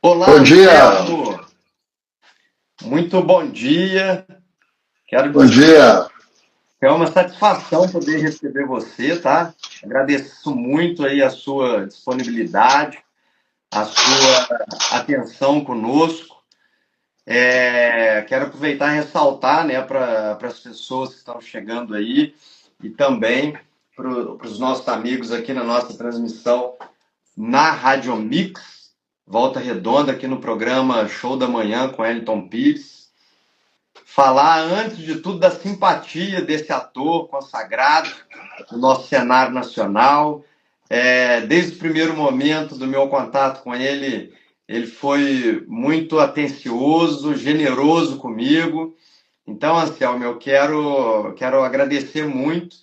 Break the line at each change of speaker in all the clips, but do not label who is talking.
Olá,
Bom dia,
Anselmo! Muito bom dia. Quero
bom
dizer
dia.
que é uma satisfação poder receber você, tá? Agradeço muito aí a sua disponibilidade, a sua atenção conosco. Quero aproveitar e ressaltar, né, para as pessoas que estão chegando aí e também para os nossos amigos aqui na nossa transmissão na Rádio Mix, Volta Redonda, aqui no programa Show da Manhã com Elton Pires. Falar, antes de tudo, da simpatia desse ator consagrado no nosso cenário nacional. Desde o primeiro momento do meu contato com ele, ele foi muito atencioso, generoso comigo. Então, Anselmo, eu quero agradecer muito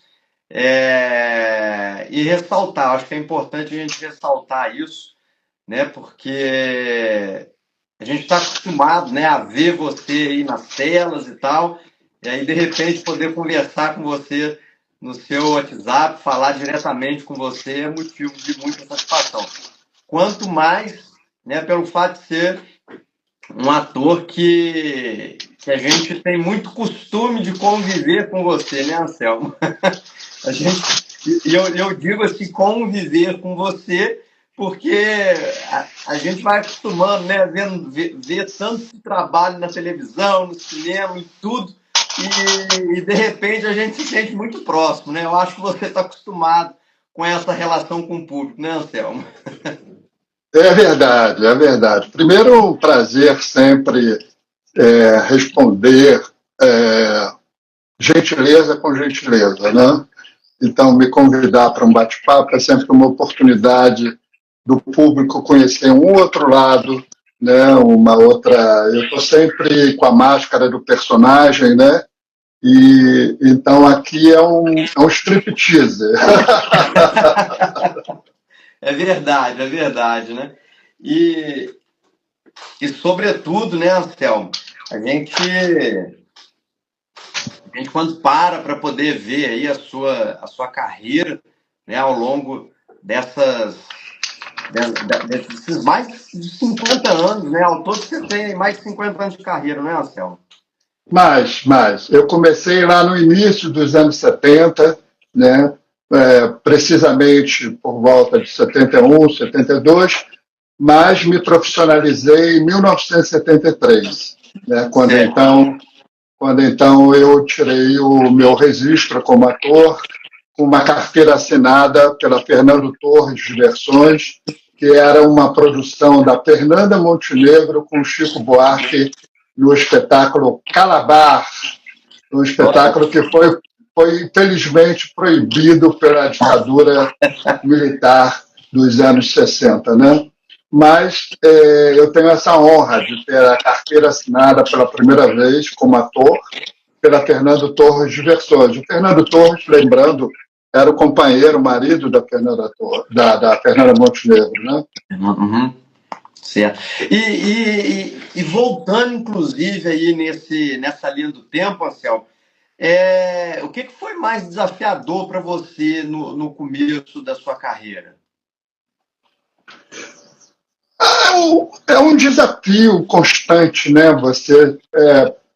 e ressaltar. Acho que é importante a gente ressaltar isso, né? Porque a gente está acostumado, né, a ver você aí nas telas e tal, e aí de repente poder conversar com você no seu WhatsApp, falar diretamente com você é motivo de muita satisfação. Quanto mais, né, pelo fato de ser um ator que a gente tem muito costume de conviver com você, né, Anselmo? A gente, eu digo assim, conviver com você, porque a gente vai acostumando, né, ver tanto trabalho na televisão, no cinema, em tudo, e de repente a gente se sente muito próximo, né? Eu acho que você está acostumado com essa relação com o público, né, Anselmo?
É verdade, é verdade. Primeiro, um prazer sempre responder gentileza com gentileza, né? Então, me convidar para um bate-papo é sempre uma oportunidade do público conhecer um outro lado, né? Uma outra. Eu estou sempre com a máscara do personagem, né? E então aqui é um striptease.
É verdade, né? E, e sobretudo, né, Anselmo, a gente quando para poder ver aí a sua carreira, né, ao longo desses mais de 50 anos, né? Ao todo você tem mais de 50 anos de carreira, né, Anselmo?
Mas, eu comecei lá no início dos anos 70, né? Precisamente por volta de 71, 72, mas me profissionalizei em 1973, né?
Certo.
Quando então eu tirei o meu registro como ator, com uma carteira assinada pela Fernando Torres Diversões, que era uma produção da Fernanda Montenegro com Chico Buarque no espetáculo Calabar, um
Olha,
espetáculo que foi infelizmente proibido pela ditadura militar dos anos 60, né? Mas eu tenho essa honra de ter a carteira assinada pela primeira vez como ator pela Fernando Torres Diversões. O Fernando Torres, lembrando, era o companheiro, o marido da Fernanda, da Fernanda Montenegro, né?
uhum, certo. E voltando, inclusive, aí nessa linha do tempo, Anselmo, o que foi mais desafiador para você no começo da sua carreira?
É um desafio constante, né? Você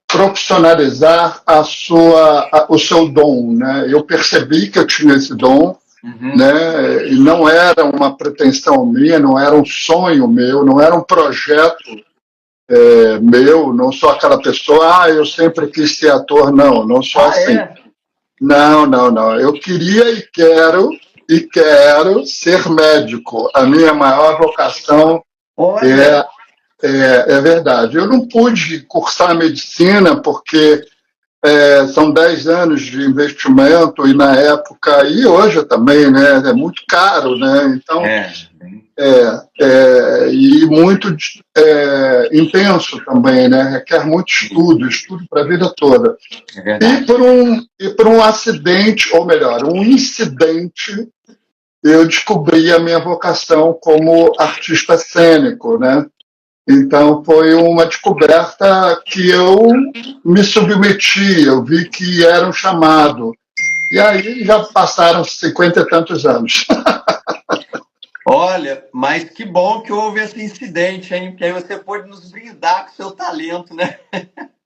profissionalizar o seu dom, né? Eu percebi que eu tinha esse dom,
Uhum.
né? E não era uma pretensão minha, não era um sonho meu, não era um projeto meu, não sou aquela pessoa, eu sempre quis ser ator, não, não sou
Ah,
assim.
é?
Não, não, não. Eu queria e quero ser médico. A minha maior vocação
Olha,
é é verdade. Eu não pude cursar medicina porque são 10 anos de investimento e na época, e hoje também, né, é muito caro, né? Então,
é,
e muito intenso também, né? Requer muito estudo para a vida toda.
é
E
verdade.
por um acidente, ou melhor, um incidente, eu descobri a minha vocação como artista cênico, né? Então foi uma descoberta que eu me submeti, eu vi que era um chamado. E aí já passaram 50 e tantos anos.
Olha, mas que bom que houve esse incidente, hein? Porque aí você pode nos brindar com seu talento, né?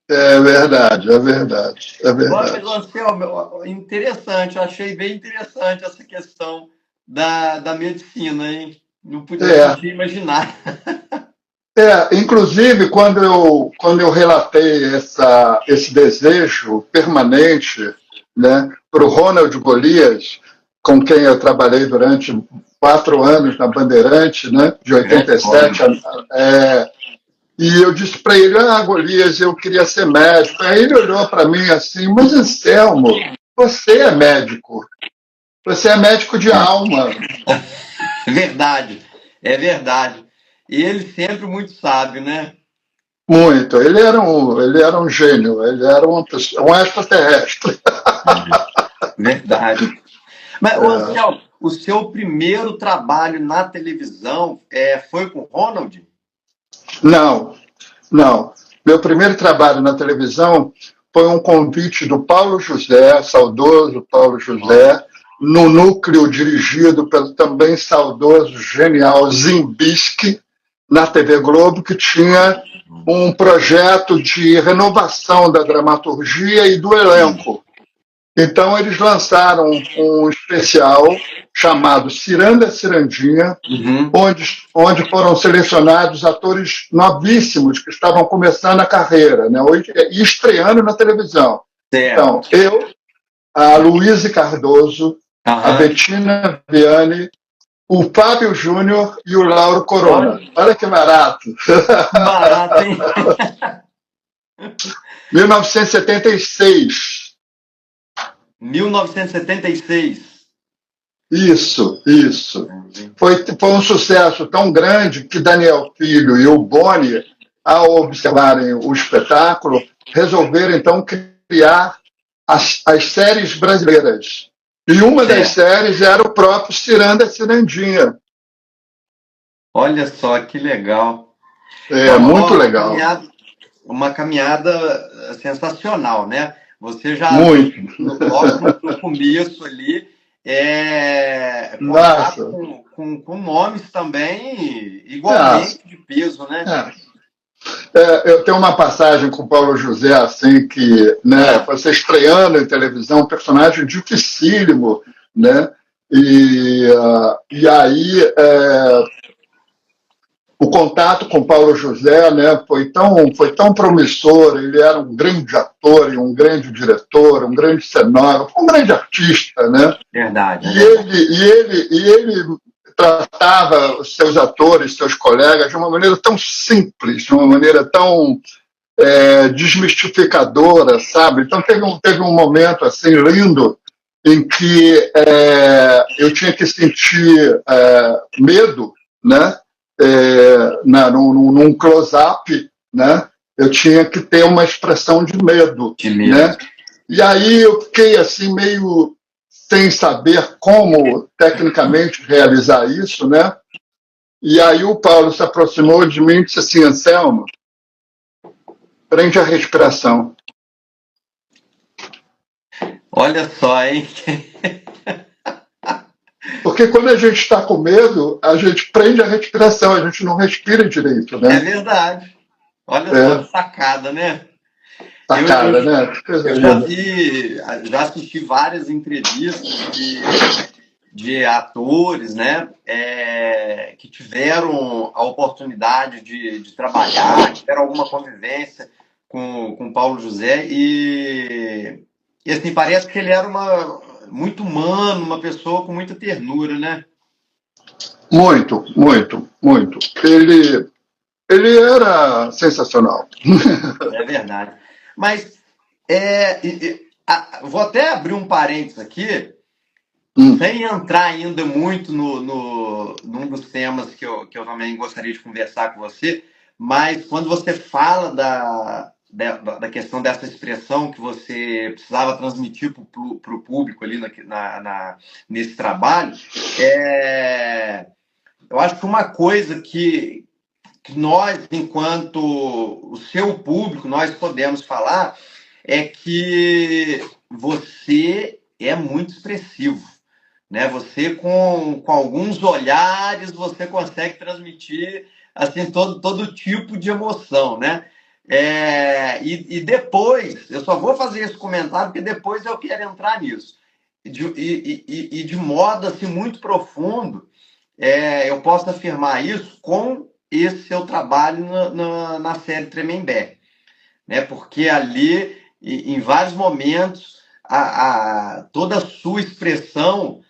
É verdade, é verdade, é
Olha, mas,
verdade.
Anselmo, interessante, eu achei bem interessante essa questão da medicina, hein? Não
É,
podia imaginar.
inclusive, quando eu relatei esse desejo permanente, né, para o Ronald Golias, com quem eu trabalhei durante 4 anos na Bandeirante, né, de
Grande
87
nome.
e eu disse para ele, Golias, eu queria ser médico. Aí ele olhou para mim assim, mas Anselmo, você é médico de alma.
Verdade, é verdade. E ele sempre muito sábio, né?
Muito. Ele era um gênio, ele era um extraterrestre.
Verdade. Mas, ô,
É,
Anselmo, o seu primeiro trabalho na televisão foi com o Ronald?
não, não. Meu primeiro trabalho na televisão foi um convite do Paulo José, saudoso Paulo José, no núcleo dirigido pelo também saudoso, genial Zimbisky, na TV Globo, que tinha um projeto de renovação da dramaturgia e do elenco. Então, eles lançaram um especial chamado Ciranda Cirandinha,
Uhum.
onde foram selecionados atores novíssimos que estavam começando a carreira, né, e estreando na televisão.
Certo.
Então, eu, a Luíse Cardoso, a
Aham.
Bettina Viane, o Fábio Júnior e o Lauro Corona.
Olha,
Olha que barato!
que barato, hein?
1976.
1976.
Isso. Foi um sucesso tão grande que Daniel Filho e o Boni, ao observarem o espetáculo, resolveram então criar as séries brasileiras. E uma das
Certo.
séries era o próprio Ciranda Cirandinha.
Olha só que legal. É
É muito legal.
uma caminhada sensacional, né? Você já,
Muito.
logo no começo ali, contato
Nossa.
com nomes também
É,
igualmente de peso, né?
é. Eu tenho uma passagem com o Paulo José, assim, que, né,
Ah,
você estreando em televisão, um personagem dificílimo, né, e aí o contato com o Paulo José, né, foi tão promissor. Ele era um grande ator e um grande diretor, um grande cenógrafo, um grande artista, né,
verdade, é
e
verdade.
ele tratava os seus atores, seus colegas, de uma maneira tão simples, de uma maneira tão desmistificadora, sabe? Então teve um momento assim lindo em que eu tinha que sentir medo, né? Num close-up, né? Eu tinha que ter uma expressão de medo,
De medo.
né? E aí eu fiquei assim meio sem saber como tecnicamente realizar isso, né? E aí o Paulo se aproximou de mim e disse assim, Anselmo, prende a respiração.
Olha só, hein?
Porque quando a gente está com medo, a gente prende a respiração, a gente não respira direito,
É
né?
verdade. Olha só
É,
que sacada, né? Eu, eu,
sacada, né? Que coisa
eu
linda.
já assisti várias entrevistas de atores, né, que tiveram a oportunidade de trabalhar, tiveram alguma convivência com Paulo José e assim, parece que ele era muito humano, uma pessoa com muita ternura, né?
Muito, muito, muito. Ele era sensacional.
É verdade. Mas vou até abrir um parênteses aqui,
Hum,
sem entrar ainda muito num dos temas que eu também gostaria de conversar com você, mas quando você fala da questão dessa expressão que você precisava transmitir para o público ali nesse trabalho, eu acho que uma coisa que nós, enquanto o seu público, nós podemos falar é que você é muito expressivo. né? Você com alguns olhares você consegue transmitir assim todo tipo de emoção, né? E depois, eu só vou fazer esse comentário porque depois eu quero entrar nisso. De modo assim, muito profundo, eu posso afirmar isso com esse seu trabalho na série Tremembé, né? Porque ali, em vários momentos, toda a sua expressão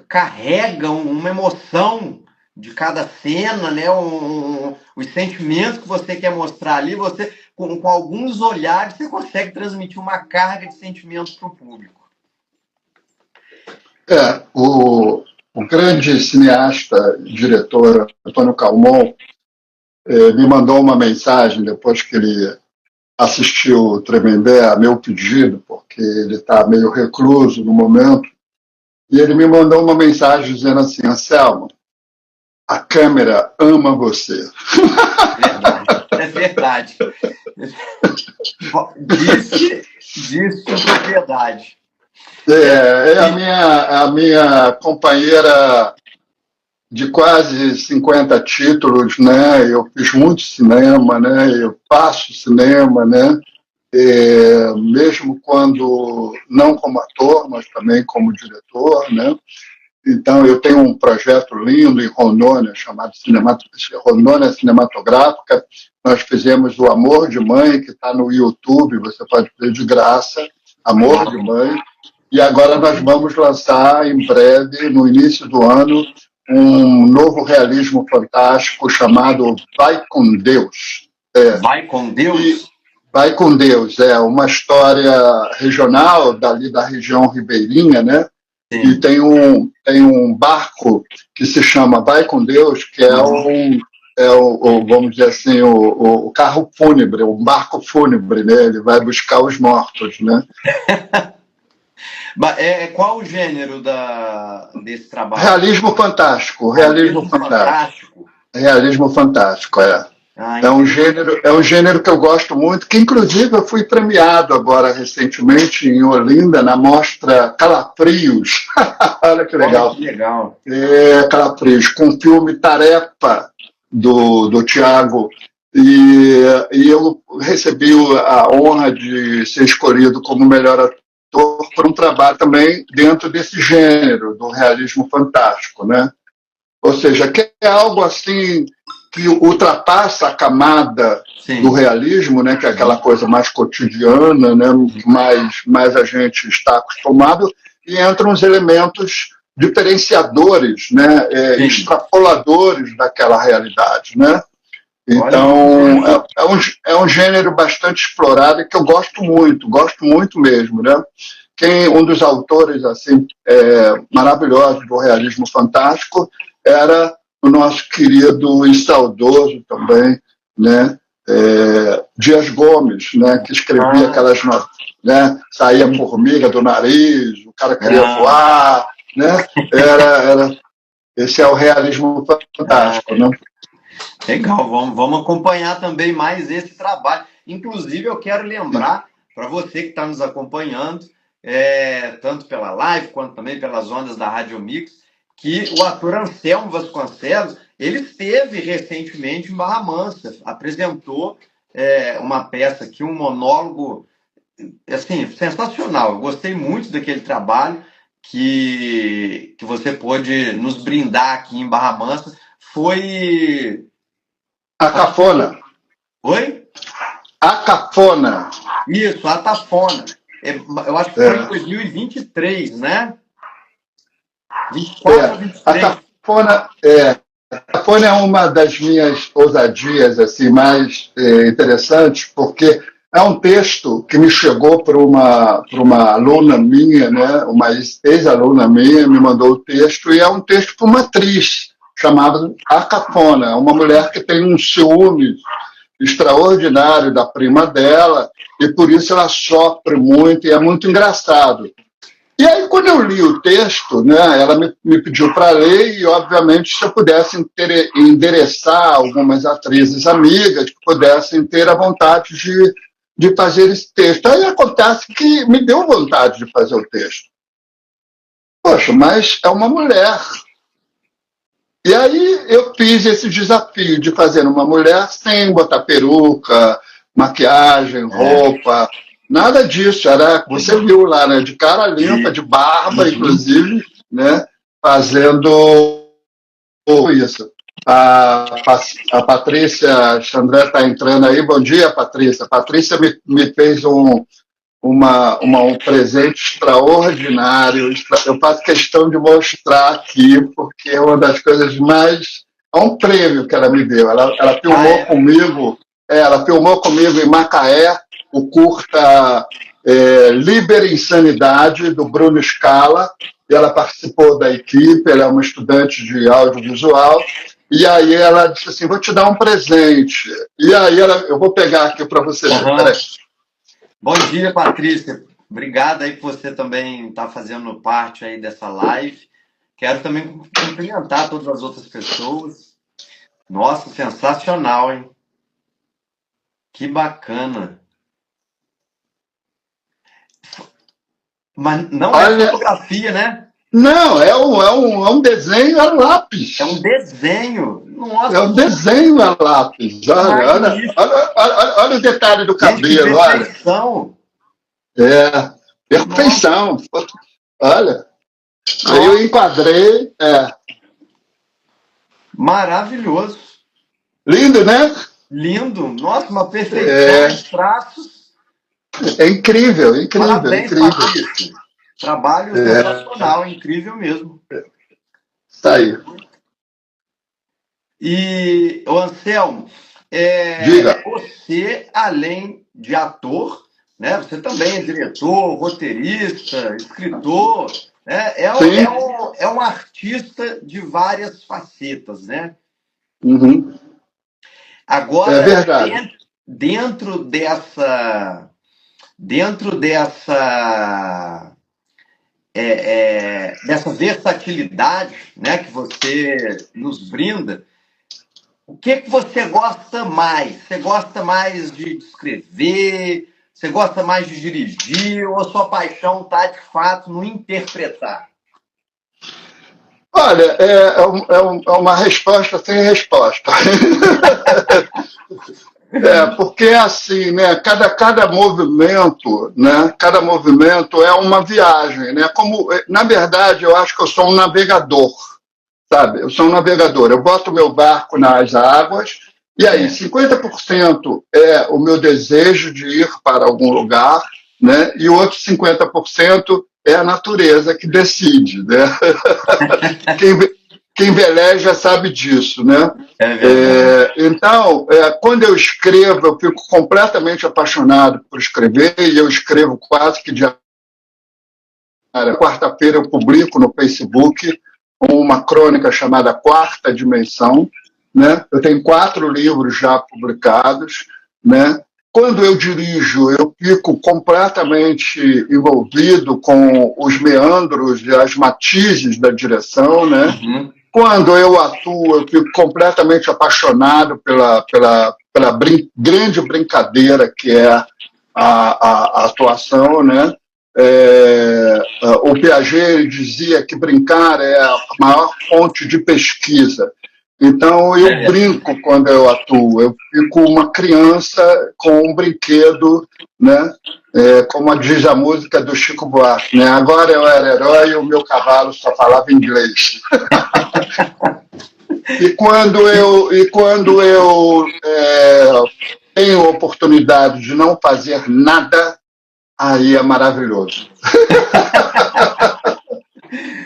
carrega uma emoção de cada cena, né? Os sentimentos que você quer mostrar ali, você com alguns olhares você consegue transmitir uma carga de sentimentos para o público.
O grande cineasta, diretor Antônio Calmon, me mandou uma mensagem depois que ele assistiu o Tremembé a meu pedido, porque ele está meio recluso no momento, e ele me mandou uma mensagem dizendo assim: Anselmo, a câmera ama você.
É verdade. Disse com propriedade.
A minha companheira de quase 50 títulos, né? Eu fiz muito cinema, né? Eu faço cinema, né? Mesmo quando não como ator, mas também como diretor, né? Então, eu tenho um projeto lindo em Rondônia, chamado Rondônia Cinematográfica. Nós fizemos O Amor de Mãe, que está no YouTube, você pode ver de graça, Amor de Mãe. E agora nós vamos lançar em breve, no início do ano, um novo realismo fantástico chamado Vai com Deus.
Vai com Deus?
Vai com Deus, uma história regional dali da região ribeirinha, né? Sim. E tem um barco que se chama Vai com Deus, que vamos dizer assim, o carro fúnebre, um barco fúnebre, né? Ele vai buscar os mortos, né?
Qual o gênero desse trabalho?
Realismo fantástico. Realismo fantástico. Realismo fantástico, é um gênero que eu gosto muito, que inclusive eu fui premiado agora recentemente em Olinda, na mostra Calafrios. Olha que legal.
Olha que legal.
Calafrios, com o filme Tarefa, do Tiago. E eu recebi a honra de ser escolhido como melhor ator por um trabalho também dentro desse gênero, do realismo fantástico, né? Ou seja, que é algo assim que ultrapassa a camada do realismo, né, que é aquela coisa mais cotidiana, né, mais a gente está acostumado, e entram os elementos diferenciadores, né, extrapoladores daquela realidade, né? Então, é um gênero bastante explorado e que eu gosto muito mesmo, né? Um dos autores assim maravilhosos do realismo fantástico era o nosso querido e saudoso também, né, Dias Gomes, né, que escrevia aquelas notas, né, saía formiga do nariz, o cara queria voar, né, esse é o realismo fantástico, né?
Legal, vamos acompanhar também mais esse trabalho. Inclusive, eu quero lembrar para você que está nos acompanhando, tanto pela live quanto também pelas ondas da Rádio Mix, que o ator Anselmo Vasconcelos, ele esteve recentemente em Barra Mansa, apresentou uma peça aqui, um monólogo assim, sensacional. Eu gostei muito daquele trabalho que você pôde nos brindar aqui em Barra Mansa. Foi...
A Cafona.
Oi?
A Cafona.
Isso, a Tafona. Eu acho que foi em 2023, né? 24 ou 23.
A Cafona é uma das minhas ousadias assim, mais interessantes, porque é um texto que me chegou por uma aluna minha, né? Uma ex-aluna minha me mandou o texto, e é um texto para uma atriz chamada A Cafona, uma mulher que tem um ciúme extraordinário da prima dela, e por isso ela sofre muito, e é muito engraçado. E aí, quando eu li o texto, né, ela me pediu para ler, e, obviamente, se eu pudesse endereçar algumas atrizes amigas que pudessem ter a vontade de fazer esse texto. Aí acontece que me deu vontade de fazer o texto. Poxa, mas é uma mulher. E aí eu fiz esse desafio de fazer uma mulher sem botar peruca, maquiagem, roupa, nada disso. Era, você viu lá, né? De cara limpa, de barba, inclusive, né? Fazendo isso. A Patrícia Chandré está entrando aí. Bom dia, Patrícia. Patrícia me fez um presente extraordinário. Eu faço questão de mostrar aqui, porque é uma das coisas mais. É um prêmio que ela me deu. Ela filmou comigo, ela filmou comigo em Macaé, o curta Liber Insanidade, do Bruno Scala. E ela participou da equipe, ela é uma estudante de audiovisual. E aí ela disse assim: vou te dar um presente. E aí eu vou pegar aqui para você ver. Peraí.
Bom dia, Patrícia. Obrigado aí por você também estar fazendo parte aí dessa live. Quero também cumprimentar todas as outras pessoas. Nossa, sensacional, hein? Que bacana. Mas não é fotografia, né?
Não, é um desenho a lápis.
É um desenho. Nossa.
É um desenho a lápis. Olha o detalhe do cabelo.
Perfeição.
Olha. Perfeição. Nossa. Olha. Aí eu enquadrei.
Maravilhoso.
Lindo, né?
Lindo. Nossa, uma perfeição de traços.
É incrível, incrível.
Parabéns,
incrível.
Patrícia. Trabalho sensacional, incrível mesmo.
Isso aí.
E, Anselmo,
Diga.
você, além de ator, né, você também é diretor, roteirista, escritor, né, é um artista de várias facetas, né?
Uhum.
Agora,
é verdade.
dentro dessa dessa versatilidade, né, que você nos brinda, o que você gosta mais? Você gosta mais de escrever? Você gosta mais de dirigir? Ou a sua paixão está, de fato, no interpretar?
Olha, é uma resposta sem resposta. Porque assim, né? Cada movimento, né? Cada movimento é uma viagem, né? Na verdade, eu acho que eu sou um navegador, sabe? Eu sou um navegador. Eu boto meu barco nas águas e aí 50% é o meu desejo de ir para algum lugar, né? E o outro 50% é a natureza que decide, né? Quem veleja sabe disso, né? Então, quando eu escrevo, eu fico completamente apaixonado por escrever e eu escrevo quase que diariamente. Quarta-feira eu publico no Facebook uma crônica chamada Quarta Dimensão, né? Eu tenho 4 livros já publicados, né? Quando eu dirijo, eu fico completamente envolvido com os meandros e as matizes da direção, né?
Uhum.
Quando eu atuo, eu fico completamente apaixonado pela grande brincadeira que é a atuação, né? O Piaget dizia que brincar é a maior fonte de pesquisa. Então, eu brinco quando eu atuo. Eu fico uma criança com um brinquedo, né? Como diz a música do Chico Buarque, né? Agora eu era herói e o meu cavalo só falava inglês. E quando eu tenho a oportunidade de não fazer nada, aí é maravilhoso.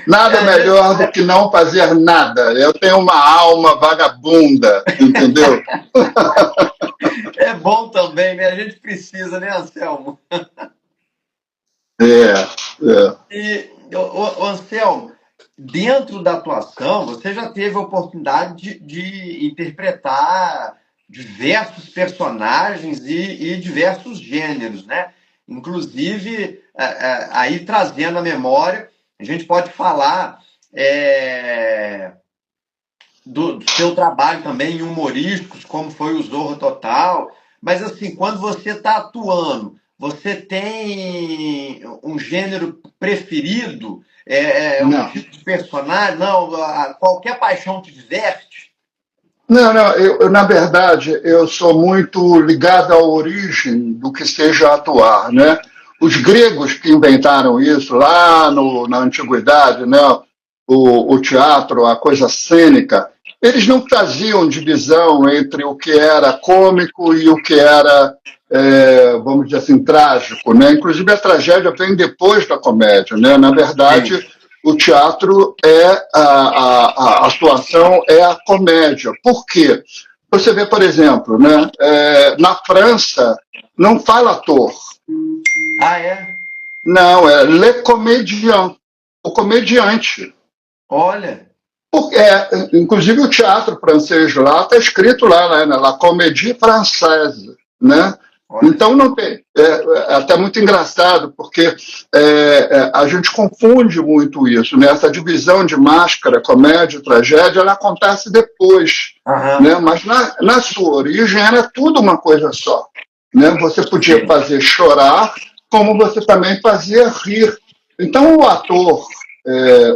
Nada melhor do que não fazer nada. Eu tenho uma alma vagabunda, entendeu?
É bom também, né? A gente precisa, né, Anselmo? E, Anselmo, dentro da atuação, você já teve a oportunidade de interpretar diversos personagens e diversos gêneros, né? Inclusive, aí trazendo a memória, a gente pode falar do seu trabalho também em humorísticos, como foi o Zorro Total, mas assim, quando você está atuando, Você tem um gênero preferido? Um
Não.
tipo de personagem? Não, qualquer paixão te diverte?
Não, não, na verdade, eu sou muito ligado à origem do que seja atuar, né? Os gregos que inventaram isso lá na antiguidade, né? O teatro, a coisa cênica, eles não faziam divisão entre o que era cômico e o que era, vamos dizer assim, trágico, né? Inclusive a tragédia vem depois da comédia, né? Na
Sim.
verdade, o teatro a atuação é a comédia. Por quê? Você vê, por exemplo, né, na França não fala ator,
Ah, é?
não, é le comédien, o comediante.
Olha,
Porque, inclusive o teatro francês lá está escrito lá, né, La Comédie Française, né?
olha.
Então não tem. É até muito engraçado, porque a gente confunde muito isso, né? Essa divisão de máscara, comédia e tragédia, ela acontece depois,
Aham.
né? Mas na sua origem era tudo uma coisa só, né? Você podia
Sim.
fazer chorar, como você também fazia rir. Então o ator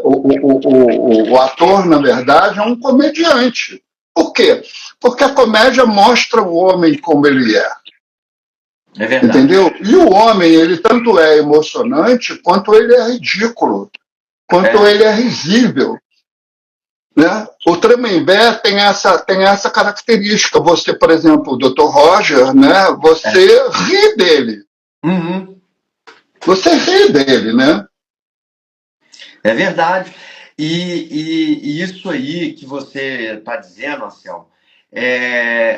o ator, na verdade, é um comediante. Por quê? Porque a comédia mostra o homem como ele é.
É verdade.
Entendeu? E o homem, ele tanto é emocionante, quanto ele é ridículo, quanto
É.
ele é risível. Né? O Tremembé tem essa característica. Você, por exemplo, o Dr. Roger, né?
É.
Você ri dele.
Uhum.
Você ri dele, né?
É verdade. E isso aí que você está dizendo, Anselmo,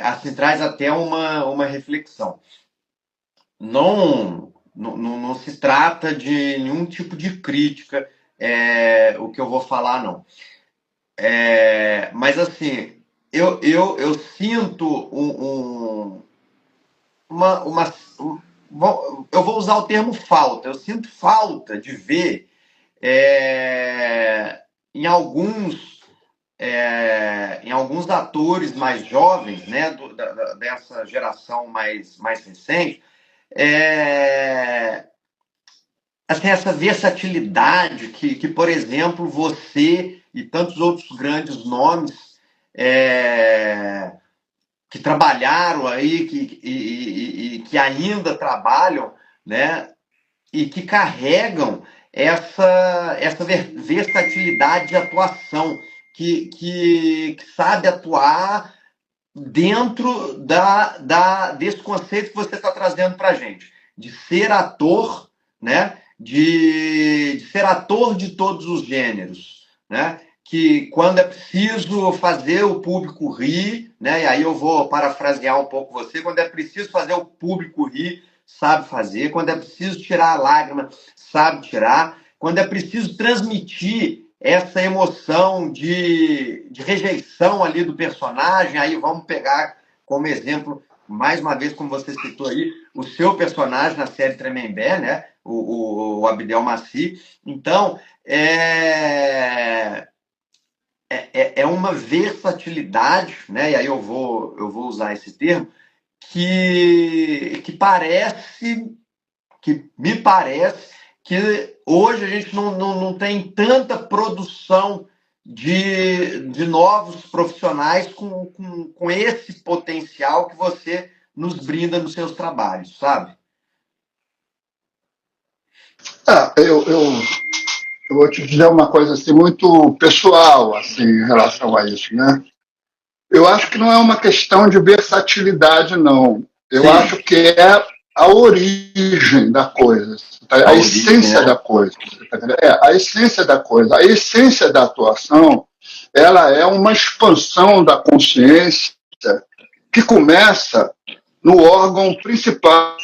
assim, traz até uma reflexão. Não se trata de nenhum tipo de crítica, o que eu vou falar, não. Mas, assim, eu sinto uma. Eu vou usar o termo falta. Eu sinto falta de ver em alguns atores mais jovens, né, dessa geração mais recente, é, assim, essa versatilidade por exemplo, você e tantos outros grandes nomes que trabalharam aí, que ainda trabalham, né, e que carregam essa versatilidade de atuação, que sabe atuar dentro desse conceito que você está trazendo para a gente, de ser ator, né? De ser ator de todos os gêneros, né? Que quando é preciso fazer o público rir, né? E aí eu vou parafrasear um pouco você, quando é preciso fazer o público rir, sabe fazer, quando é preciso tirar a lágrima, sabe tirar, quando é preciso transmitir essa emoção de rejeição ali do personagem, aí vamos pegar como exemplo, mais uma vez, como você citou aí, o seu personagem na série Tremembé, né? O Abdel Maci. Então, é uma versatilidade, né? E aí eu vou usar esse termo, que me parece que hoje a gente não tem tanta produção de novos profissionais com esse potencial que você nos brinda nos seus trabalhos, sabe?
Eu vou te dizer uma coisa assim, muito pessoal assim, em relação a isso, né? Eu acho que não é uma questão de versatilidade, não. Eu
Sim,
acho que é a origem da coisa,
a
a
origem,
essência da
né?
coisa. A essência da coisa. A essência da atuação, ela é uma expansão da consciência que começa no órgão principal,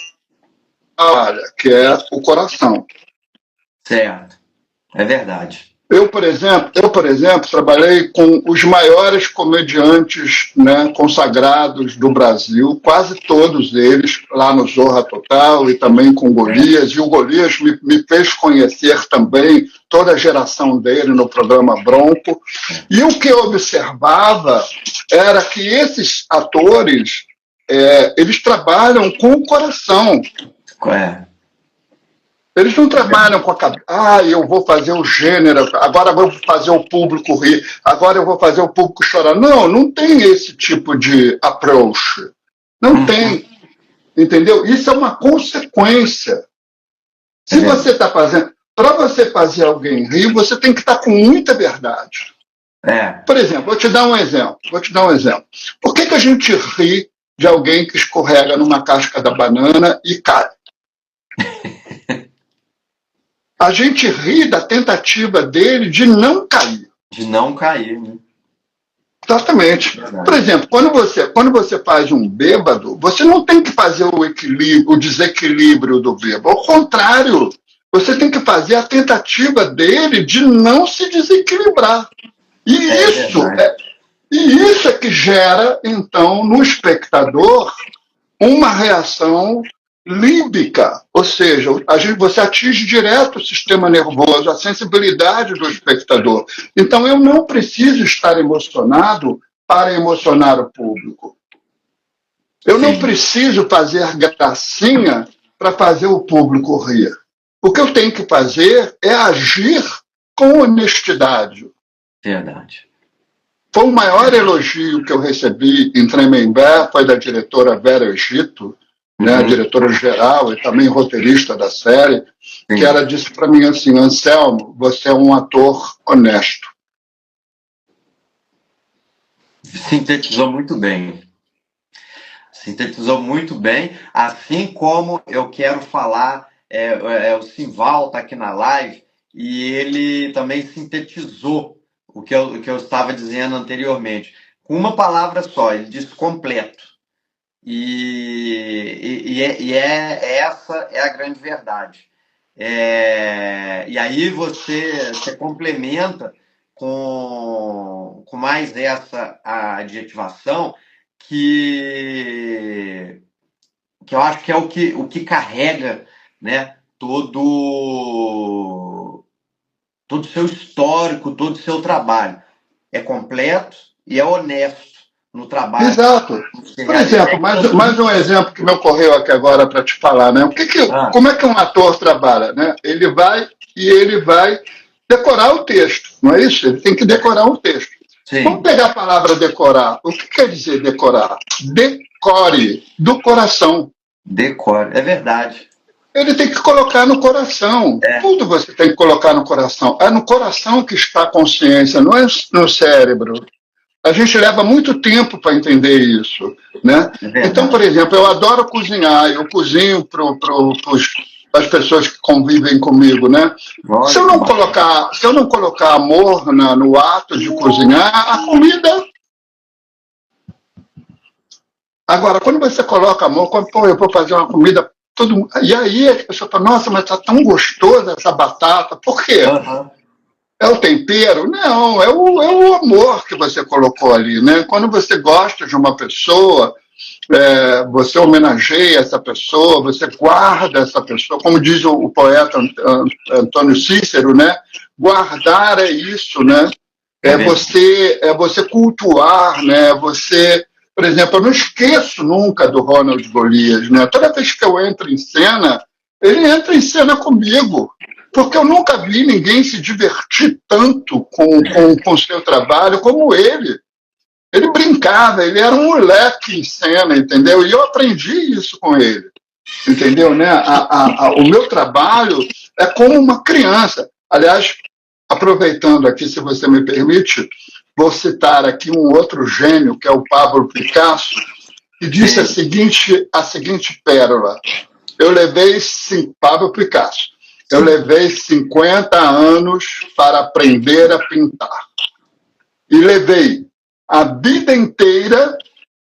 que é o coração.
Certo, é verdade.
Por exemplo, trabalhei com os maiores comediantes, né, consagrados do Brasil, quase todos eles, lá no Zorra Total e também com o Golias, e o Golias me fez conhecer também toda a geração dele no programa Bronco. E o que eu observava era que esses atores, eles trabalham com o coração.
É.
Eles não trabalham com a cabeça. Ah, eu vou fazer o gênero, agora eu vou fazer o público rir, agora eu vou fazer o público chorar. Não, não tem esse tipo de approach. Não tem. Entendeu? Isso é uma consequência. Se você está fazendo. Para você fazer alguém rir, você tem que estar com muita verdade. Por exemplo, vou te dar um exemplo. Por que a gente ri de alguém que escorrega numa casca da banana e cai? A gente ri da tentativa dele de não cair.
De não cair, né?
Exatamente. Por exemplo, quando você faz um bêbado, você não tem que fazer o desequilíbrio do bêbado. Ao contrário, você tem que fazer a tentativa dele de não se desequilibrar. E isso é que gera, então, no espectador, uma reação límbica, ou seja, você atinge direto o sistema nervoso, a sensibilidade do espectador. Então, eu não preciso estar emocionado para emocionar o público. Eu não preciso fazer gracinha para fazer o público rir. O que eu tenho que fazer é agir com honestidade.
Verdade.
Foi o maior elogio que eu recebi em Tremembé, foi da diretora Vera Egito, né, a diretora-geral e também roteirista da série, que ela disse para mim assim: Anselmo, você é um ator honesto.
Sintetizou muito bem. Assim como eu quero falar, o Simval está aqui na live, e ele também sintetizou o que eu estava dizendo anteriormente. Com uma palavra só, ele disse completo. Essa é a grande verdade. E aí você complementa com mais essa adjetivação que eu acho que é o que carrega, né, todo o seu histórico, todo o seu trabalho. É completo e é honesto no trabalho.
Exato. Por exemplo, mais um exemplo que me ocorreu aqui agora para te falar, né? Como é que um ator trabalha, né? Ele vai decorar o texto, não é isso? Ele tem que decorar o texto.
Sim.
Vamos pegar a palavra decorar. O que quer dizer decorar? Decore, do coração.
Decore, é verdade.
Ele tem que colocar no coração. Tudo você tem que colocar no coração. É no coração que está a consciência, não é no cérebro. A gente leva muito tempo para entender isso, né? Então, por exemplo, eu adoro cozinhar, eu cozinho para as pessoas que convivem comigo, né? Se eu não colocar amor no ato de cozinhar, a comida... Agora, quando você coloca amor, eu vou fazer uma comida, e aí a pessoa fala: nossa, mas está tão gostosa essa batata. Por quê? É o tempero? Não, é o amor que você colocou ali, né? Quando você gosta de uma pessoa, você homenageia essa pessoa, você guarda essa pessoa, como diz o poeta Antônio Cícero, né? Guardar é isso, né? É você cultuar, né? Por exemplo, eu não esqueço nunca do Ronald Golias, né? Toda vez que eu entro em cena, ele entra em cena comigo. Porque eu nunca vi ninguém se divertir tanto com o seu trabalho como ele. Ele brincava, ele era um moleque em cena, entendeu? E eu aprendi isso com ele, entendeu? Né? O meu trabalho é como uma criança. Aliás, aproveitando aqui, se você me permite, vou citar aqui um outro gênio, que é o Pablo Picasso, que disse a seguinte pérola. Pablo Picasso. Eu levei 50 anos para aprender a pintar. E levei a vida inteira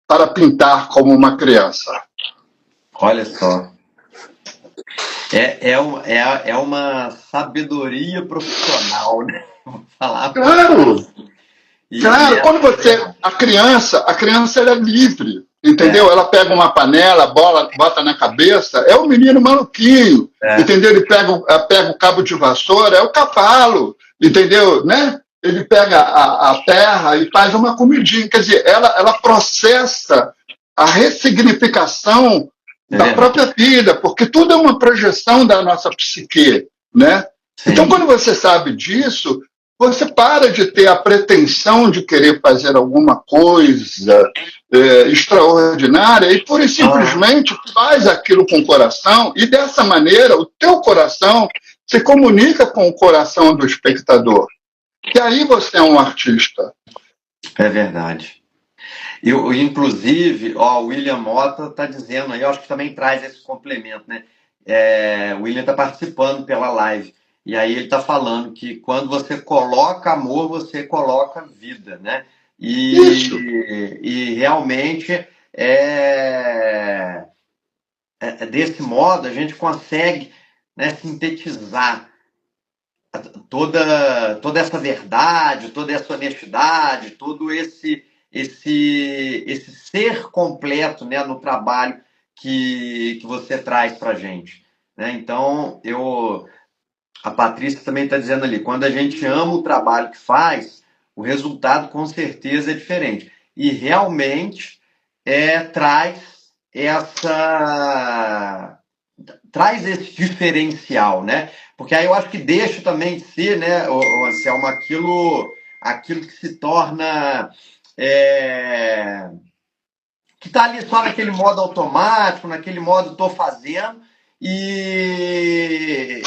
para pintar como uma criança.
Olha só. É uma sabedoria profissional, né? Vou falar.
Claro! Claro, quando a criança ela é livre. Entendeu? Ela pega uma panela, bota na cabeça, é o menino maluquinho, entendeu? Ele pega o cabo de vassoura, é o cavalo, entendeu? Né? Ele pega a terra e faz uma comidinha. Quer dizer, ela processa a ressignificação da própria vida, porque tudo é uma projeção da nossa psique, né? Sim. Então, quando você sabe disso, você para de ter a pretensão de querer fazer alguma coisa extraordinária e pura e simplesmente faz aquilo com o coração, e dessa maneira o teu coração se comunica com o coração do espectador. E aí você é um artista.
É verdade. Eu, inclusive, o William Mota está dizendo aí, eu acho que também traz esse complemento, né? O William está participando pela live. E aí ele está falando que quando você coloca amor, você coloca vida, né? E realmente desse modo a gente consegue, né, sintetizar toda essa verdade, toda essa honestidade, todo esse ser completo, né, no trabalho que você traz para a gente, né? Então, a Patrícia também está dizendo ali, quando a gente ama o trabalho que faz, o resultado com certeza é diferente. E realmente traz esse diferencial, né? Porque aí eu acho que deixa também de ser, né, Anselmo, aquilo que se torna que está ali só naquele modo automático, naquele modo estou fazendo, e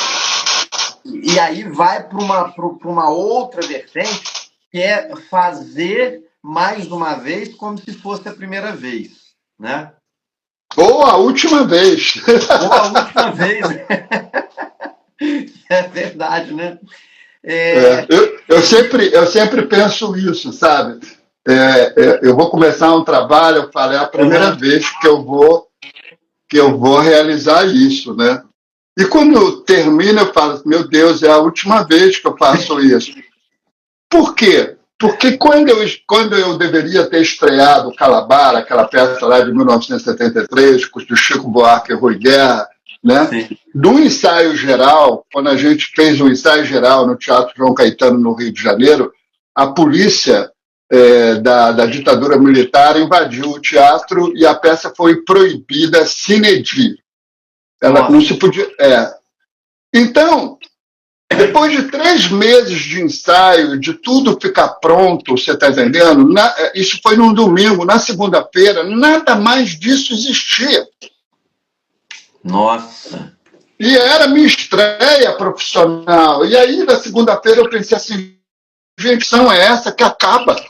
aí vai para uma outra vertente, que é fazer mais uma vez como se fosse a primeira vez, né?
Ou a última vez.
Ou a última vez. É verdade, né?
Eu sempre penso isso, sabe? Eu vou começar um trabalho, eu falei, é a primeira vez que eu vou realizar isso, né? E quando termina, eu falo, meu Deus, é a última vez que eu faço isso. Por quê? Porque quando eu deveria ter estreado Calabar, aquela peça lá de 1973, do Chico Buarque e Rui Guerra, né? Do ensaio geral, quando a gente fez um ensaio geral no Teatro João Caetano, no Rio de Janeiro, a polícia da ditadura militar invadiu o teatro e a peça foi proibida sine die. Ela não se podia... Então, depois de 3 meses de ensaio, de tudo ficar pronto, você está entendendo? Isso foi num domingo, na segunda-feira, nada mais disso existia.
Nossa!
E era minha estreia profissional. E aí, na segunda-feira, eu pensei assim, gente, são essa que acaba.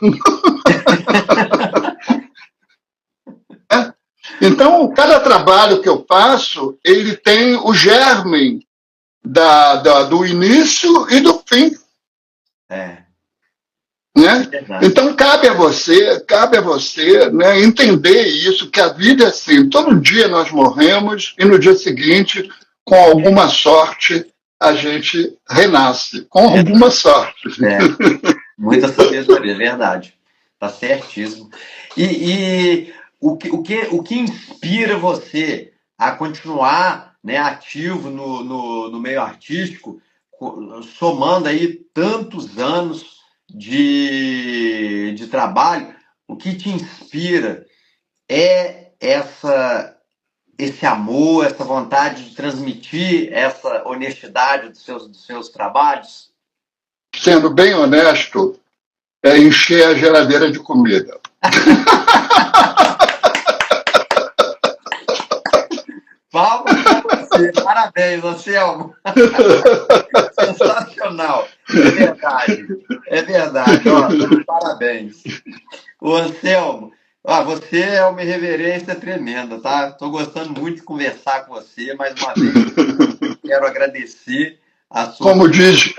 Então, cada trabalho que eu faço, ele tem o germe do início e do fim. Né? Então, cabe a você, né, entender isso, que a vida é assim. Todo dia nós morremos e no dia seguinte, com alguma sorte, a gente renasce. Com alguma sorte.
Muita sabedoria, é verdade. Está certíssimo. E o que inspira você a continuar, né, ativo no meio artístico, somando aí tantos anos de trabalho? O que te inspira é esse amor, essa vontade de transmitir essa honestidade dos seus trabalhos?
Sendo bem honesto, é encher a geladeira de comida.
Palmas para você. Parabéns, Anselmo. Sensacional. É verdade. É verdade. Parabéns. O Anselmo, você é uma irreverência tremenda, tá? Estou gostando muito de conversar com você. Mais uma vez, quero agradecer a sua
como diz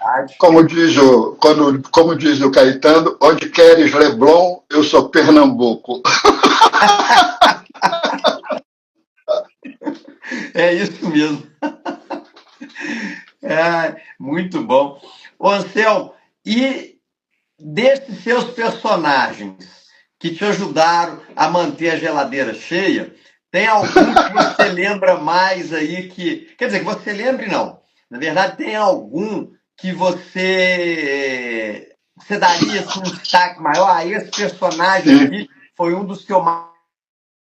o Caetano, onde queres Leblon, eu sou Pernambuco.
É isso mesmo. Muito bom. Ô, Anselmo, e desses seus personagens que te ajudaram a manter a geladeira cheia, tem algum que você lembra mais aí que... Quer dizer, que você lembre, não. Na verdade, tem algum que você daria assim, um destaque maior? Esse personagem aqui foi um dos que eu mais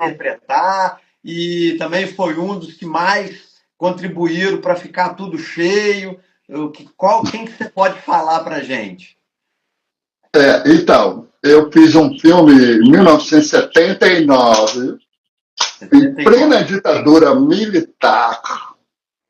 interpretar, e também foi um dos que mais contribuíram para ficar tudo cheio. Quem que você pode falar para a gente?
Então, eu fiz um filme em 1979, em plena ditadura militar,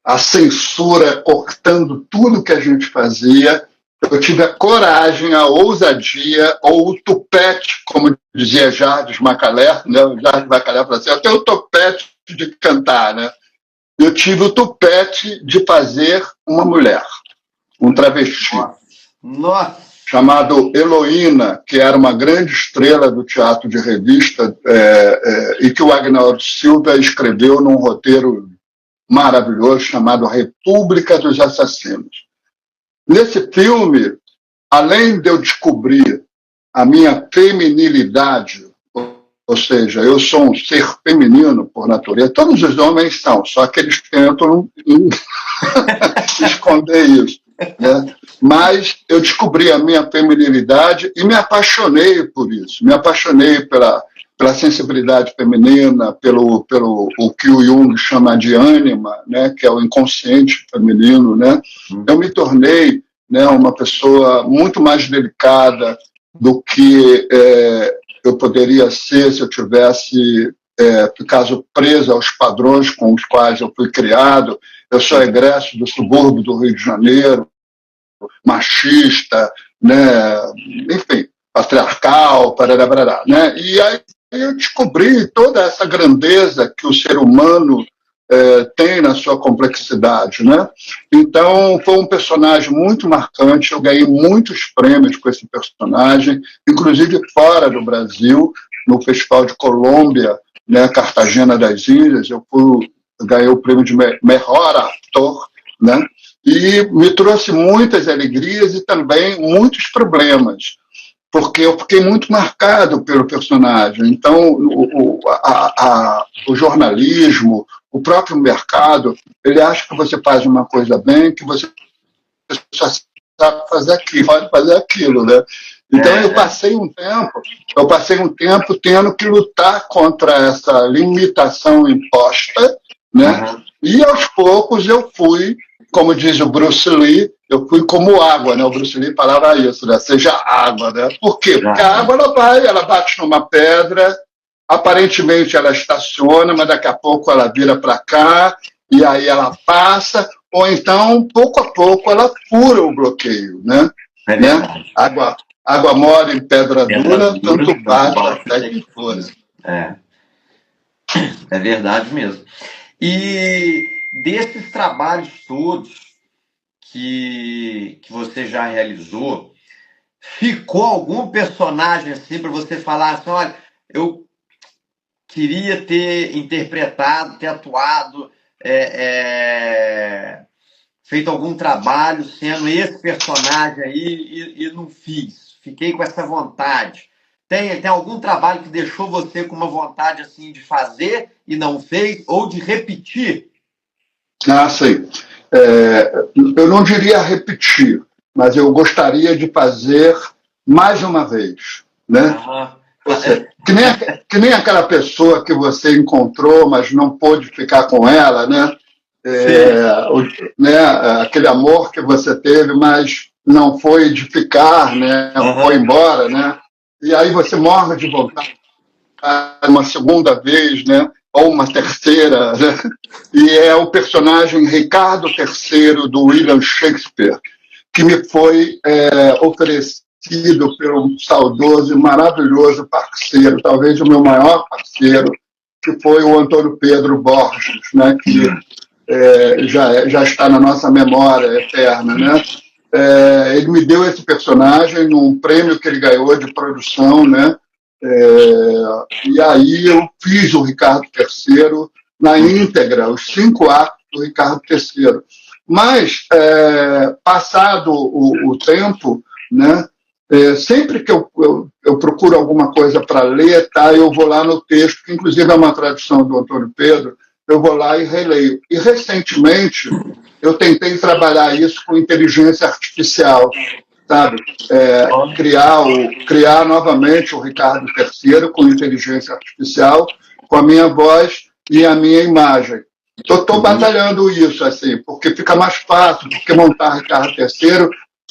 a censura cortando tudo que a gente fazia. Eu tive a coragem, a ousadia, ou o tupete, como dizia Jardim Macalé, né? O Jardim Macalé falou assim, eu tenho o tupete de cantar, né? Eu tive o tupete de fazer uma mulher, um travesti.
Nossa.
Chamado Heloína, que era uma grande estrela do teatro de revista, e que o Agnaldo Silva escreveu num roteiro maravilhoso chamado República dos Assassinos. Nesse filme, além de eu descobrir a minha feminilidade, ou seja, eu sou um ser feminino por natureza, todos os homens são, só que eles tentam esconder isso. Né? Mas eu descobri a minha feminilidade e me apaixonei por isso. Me apaixonei pela sensibilidade feminina, pelo o que o Jung chama de ânima, né? Que é o inconsciente feminino. Né? Eu me tornei, né, uma pessoa muito mais delicada do que eu poderia ser se eu tivesse ficado presa aos padrões com os quais eu fui criado. Eu sou egresso do subúrbio do Rio de Janeiro, machista, né? Enfim, patriarcal, parará, né? E aí eu descobri toda essa grandeza que o ser humano tem na sua complexidade, né? Então, foi um personagem muito marcante, eu ganhei muitos prêmios com esse personagem, inclusive fora do Brasil, no Festival de Colômbia, né, Cartagena das Ilhas, eu ganhei o prêmio de melhor ator, né? E me trouxe muitas alegrias e também muitos problemas, porque eu fiquei muito marcado pelo personagem. Então, o jornalismo, o próprio mercado, ele acha que você faz uma coisa bem, que você só sabe fazer aquilo, pode fazer aquilo, né? Então, eu passei um tempo tendo que lutar contra essa limitação imposta, né? E aos poucos eu fui, como diz o Bruce Lee, eu fui como água, né? O Bruce Lee falava isso, né? Seja água, né? Por quê? Porque a água ela bate numa pedra, aparentemente ela estaciona, mas daqui a pouco ela vira para cá e aí ela passa, ou então pouco a pouco ela fura o bloqueio, né? Né? Água mora em pedra dura, tanto bate até que fura.
É verdade mesmo. E desses trabalhos todos que você já realizou, ficou algum personagem assim para você falar assim, olha, eu queria ter interpretado, ter atuado, feito algum trabalho sendo esse personagem aí e não fiz. Fiquei com essa vontade. Tem algum trabalho que deixou você com uma vontade assim de fazer e não fez, ou de repetir?
Sim. Eu não diria repetir, mas eu gostaria de fazer mais uma vez, né? Que nem aquela pessoa que você encontrou, mas não pôde ficar com ela, né? Aquele amor que você teve, mas não foi de ficar, né? Foi embora, né? E aí você morre de vontade uma segunda vez, né? Ou uma terceira, né? E é o personagem Ricardo III do William Shakespeare, que me foi oferecido pelo saudoso e maravilhoso parceiro, talvez o meu maior parceiro, que foi o Antônio Pedro Borges, né? Que já está na nossa memória eterna, né? Ele me deu esse personagem num prêmio que ele ganhou de produção, né? E aí eu fiz o Ricardo III na íntegra, os 5 atos do Ricardo III. Mas, passado o tempo, né? Sempre que eu procuro alguma coisa para ler, tá, eu vou lá no texto, que inclusive é uma tradução do Antônio Pedro, eu vou lá e releio. E, recentemente, eu tentei trabalhar isso com inteligência artificial, sabe? Criar novamente o Ricardo III com inteligência artificial, com a minha voz, e a minha imagem. Estou batalhando isso, assim, porque fica mais fácil, porque montar Ricardo III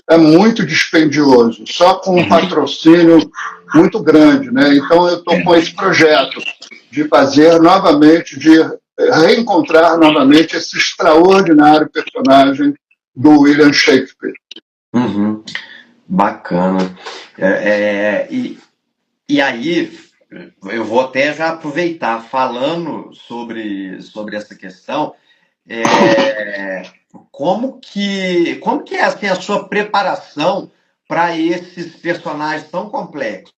é muito dispendioso, só com um patrocínio muito grande, né? Então eu estou com esse projeto de fazer novamente, de reencontrar novamente esse extraordinário personagem do William Shakespeare.
Uhum. Bacana. E aí, eu vou até já aproveitar falando sobre essa questão. Como que é assim, a sua preparação para esses personagens tão complexos?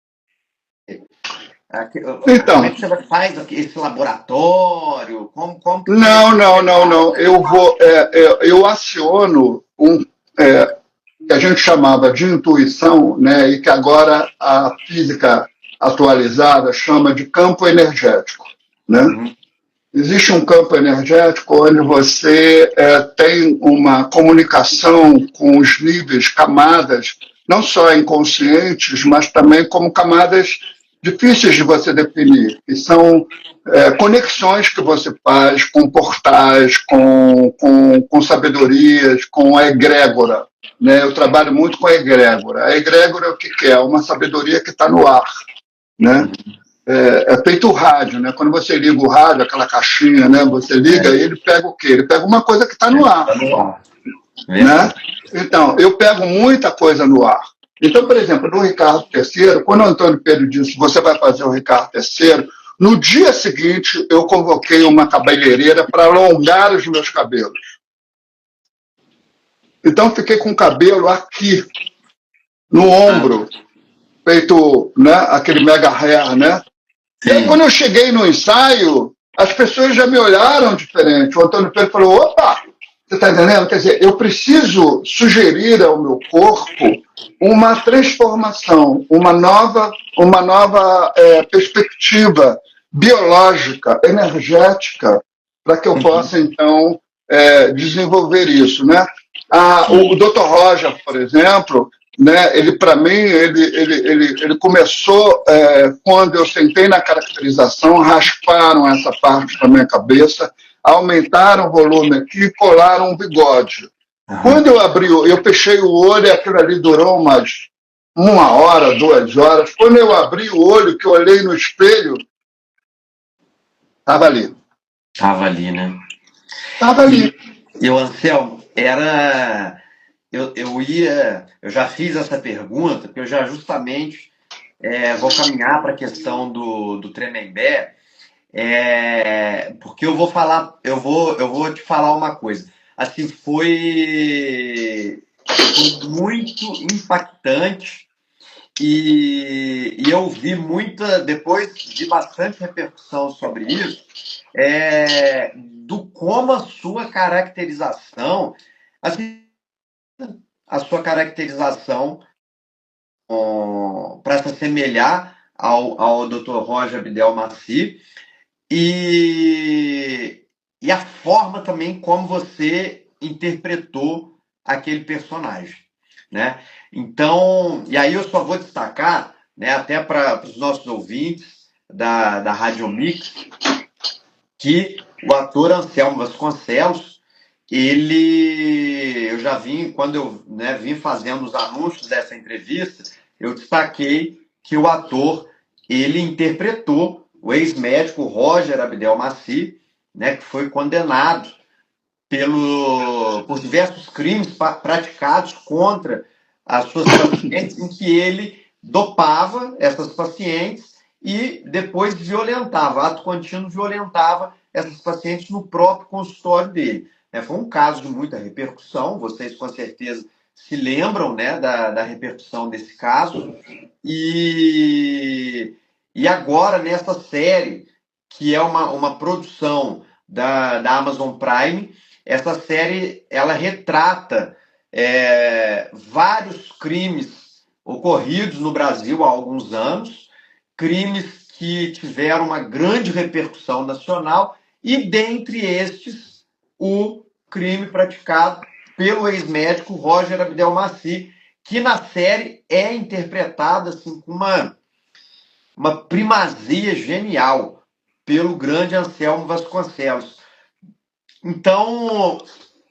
Como é
Então,
que você faz esse laboratório? Como que você
não,
se
não, não,
prepara?
não. Eu aciono que a gente chamava de intuição, né, e que agora a física atualizada chama de campo energético, né?
Uhum,
Existe um campo energético onde você tem uma comunicação com os níveis, camadas, não só inconscientes, mas também como camadas difíceis de você definir, que são conexões que você faz com portais, com sabedorias, com a egrégora. Né? Eu trabalho muito com a egrégora. A egrégora é o que é? Uma sabedoria que está no ar. Né? É feito o rádio, né? Quando você liga o rádio, aquela caixinha, né? Você liga e ele pega o quê? Ele pega uma coisa que está no ar,
tá no ar.
né?
Verdade.
Então, eu pego muita coisa no ar. Então, por exemplo, no Ricardo III, quando o Antônio Pedro disse você vai fazer o Ricardo III, no dia seguinte eu convoquei uma cabeleireira para alongar os meus cabelos. Então, fiquei com o cabelo aqui, no ombro, feito, né, aquele mega hair, né? E aí, quando eu cheguei no ensaio, as pessoas já me olharam diferente. O Antônio Pedro falou: opa, você está entendendo? Quer dizer, eu preciso sugerir ao meu corpo uma transformação, uma nova perspectiva biológica, energética, para que eu possa, então, desenvolver isso. Né? O Dr. Roger, por exemplo, né, ele, para mim, ele começou quando eu sentei na caracterização, rasparam essa parte da minha cabeça, aumentaram o volume aqui e colaram um bigode. Quando eu abri, eu fechei o olho e aquilo ali durou umas 1 hora, 2 horas. Quando eu abri o olho, que eu olhei no espelho, estava ali.
Estava ali, né?
Estava ali.
E o Anselmo, eu já fiz essa pergunta, porque eu já justamente vou caminhar para a questão do Tremembé, porque eu vou te falar uma coisa. Assim, foi muito impactante e eu vi depois de bastante repercussão sobre isso, do como a sua caracterização, assim, a sua caracterização para se assemelhar ao Dr. Roger Abdel Maci e a forma também como você interpretou aquele personagem, né? Então, e aí eu só vou destacar, né, até para os nossos ouvintes da Rádio Mix, que o ator Anselmo Vasconcelos, eu já vim, quando eu vim fazendo os anúncios dessa entrevista, eu destaquei que o ator, ele interpretou o ex-médico Roger Abdel Maci, né, que foi condenado por diversos crimes praticados contra as suas pacientes, em que ele dopava essas pacientes e depois violentava, ato contínuo violentava essas pacientes no próprio consultório dele. Foi um caso de muita repercussão, vocês com certeza se lembram, né, da repercussão desse caso, e agora nessa série, que é uma produção da Amazon Prime, essa série ela retrata vários crimes ocorridos no Brasil há alguns anos, crimes que tiveram uma grande repercussão nacional, e dentre estes, o crime praticado pelo ex-médico Roger Abdel Maci, que na série é interpretado assim, com uma primazia genial pelo grande Anselmo Vasconcelos. Então,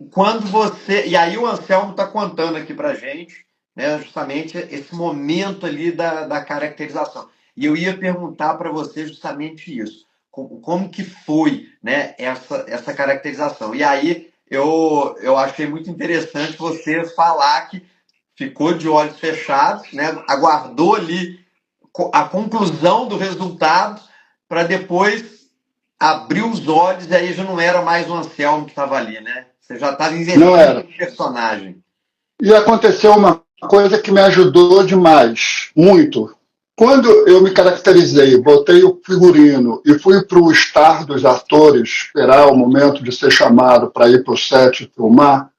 quando você. E aí o Anselmo está contando aqui para gente, né, justamente esse momento ali da caracterização. E eu ia perguntar para você justamente isso. Como que foi, né, essa caracterização? E aí eu achei muito interessante você falar que ficou de olhos fechados, né, aguardou ali a conclusão do resultado para depois abrir os olhos e aí já não era mais o Anselmo que estava ali, né? Você já estava
Não
investindo
era.
no personagem.
E aconteceu uma coisa que me ajudou demais, muito. Quando eu me caracterizei, botei o figurino e fui para o estar dos atores, esperar o momento de ser chamado para ir para o set filmar,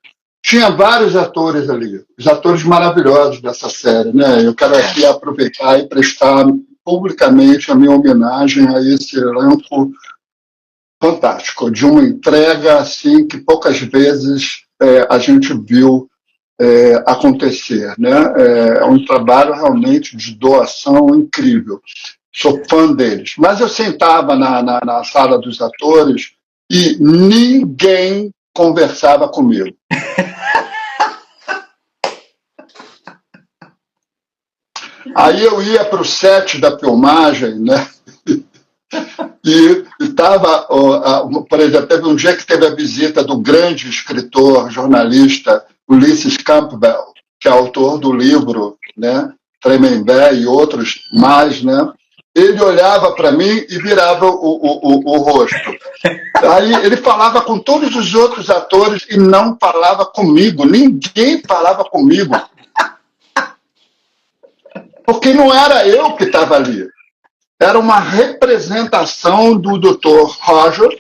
tinha vários atores ali, os atores maravilhosos dessa série, né? Eu quero aqui aproveitar e prestar publicamente a minha homenagem a esse elenco fantástico, de uma entrega assim que poucas vezes a gente viu acontecer, né? É um trabalho realmente de doação incrível. Sou fã deles. Mas eu sentava na sala dos atores e ninguém conversava comigo. Aí eu ia para o set da filmagem, né? E estava, por exemplo, teve um dia que teve a visita do grande escritor, jornalista Ulysses Campbell, que é autor do livro, né, Tremembé e outros mais, né? Ele olhava para mim e virava o rosto. Aí ele falava com todos os outros atores e não falava comigo. Ninguém falava comigo. Porque não era eu que estava ali. Era uma representação do Dr. Roger,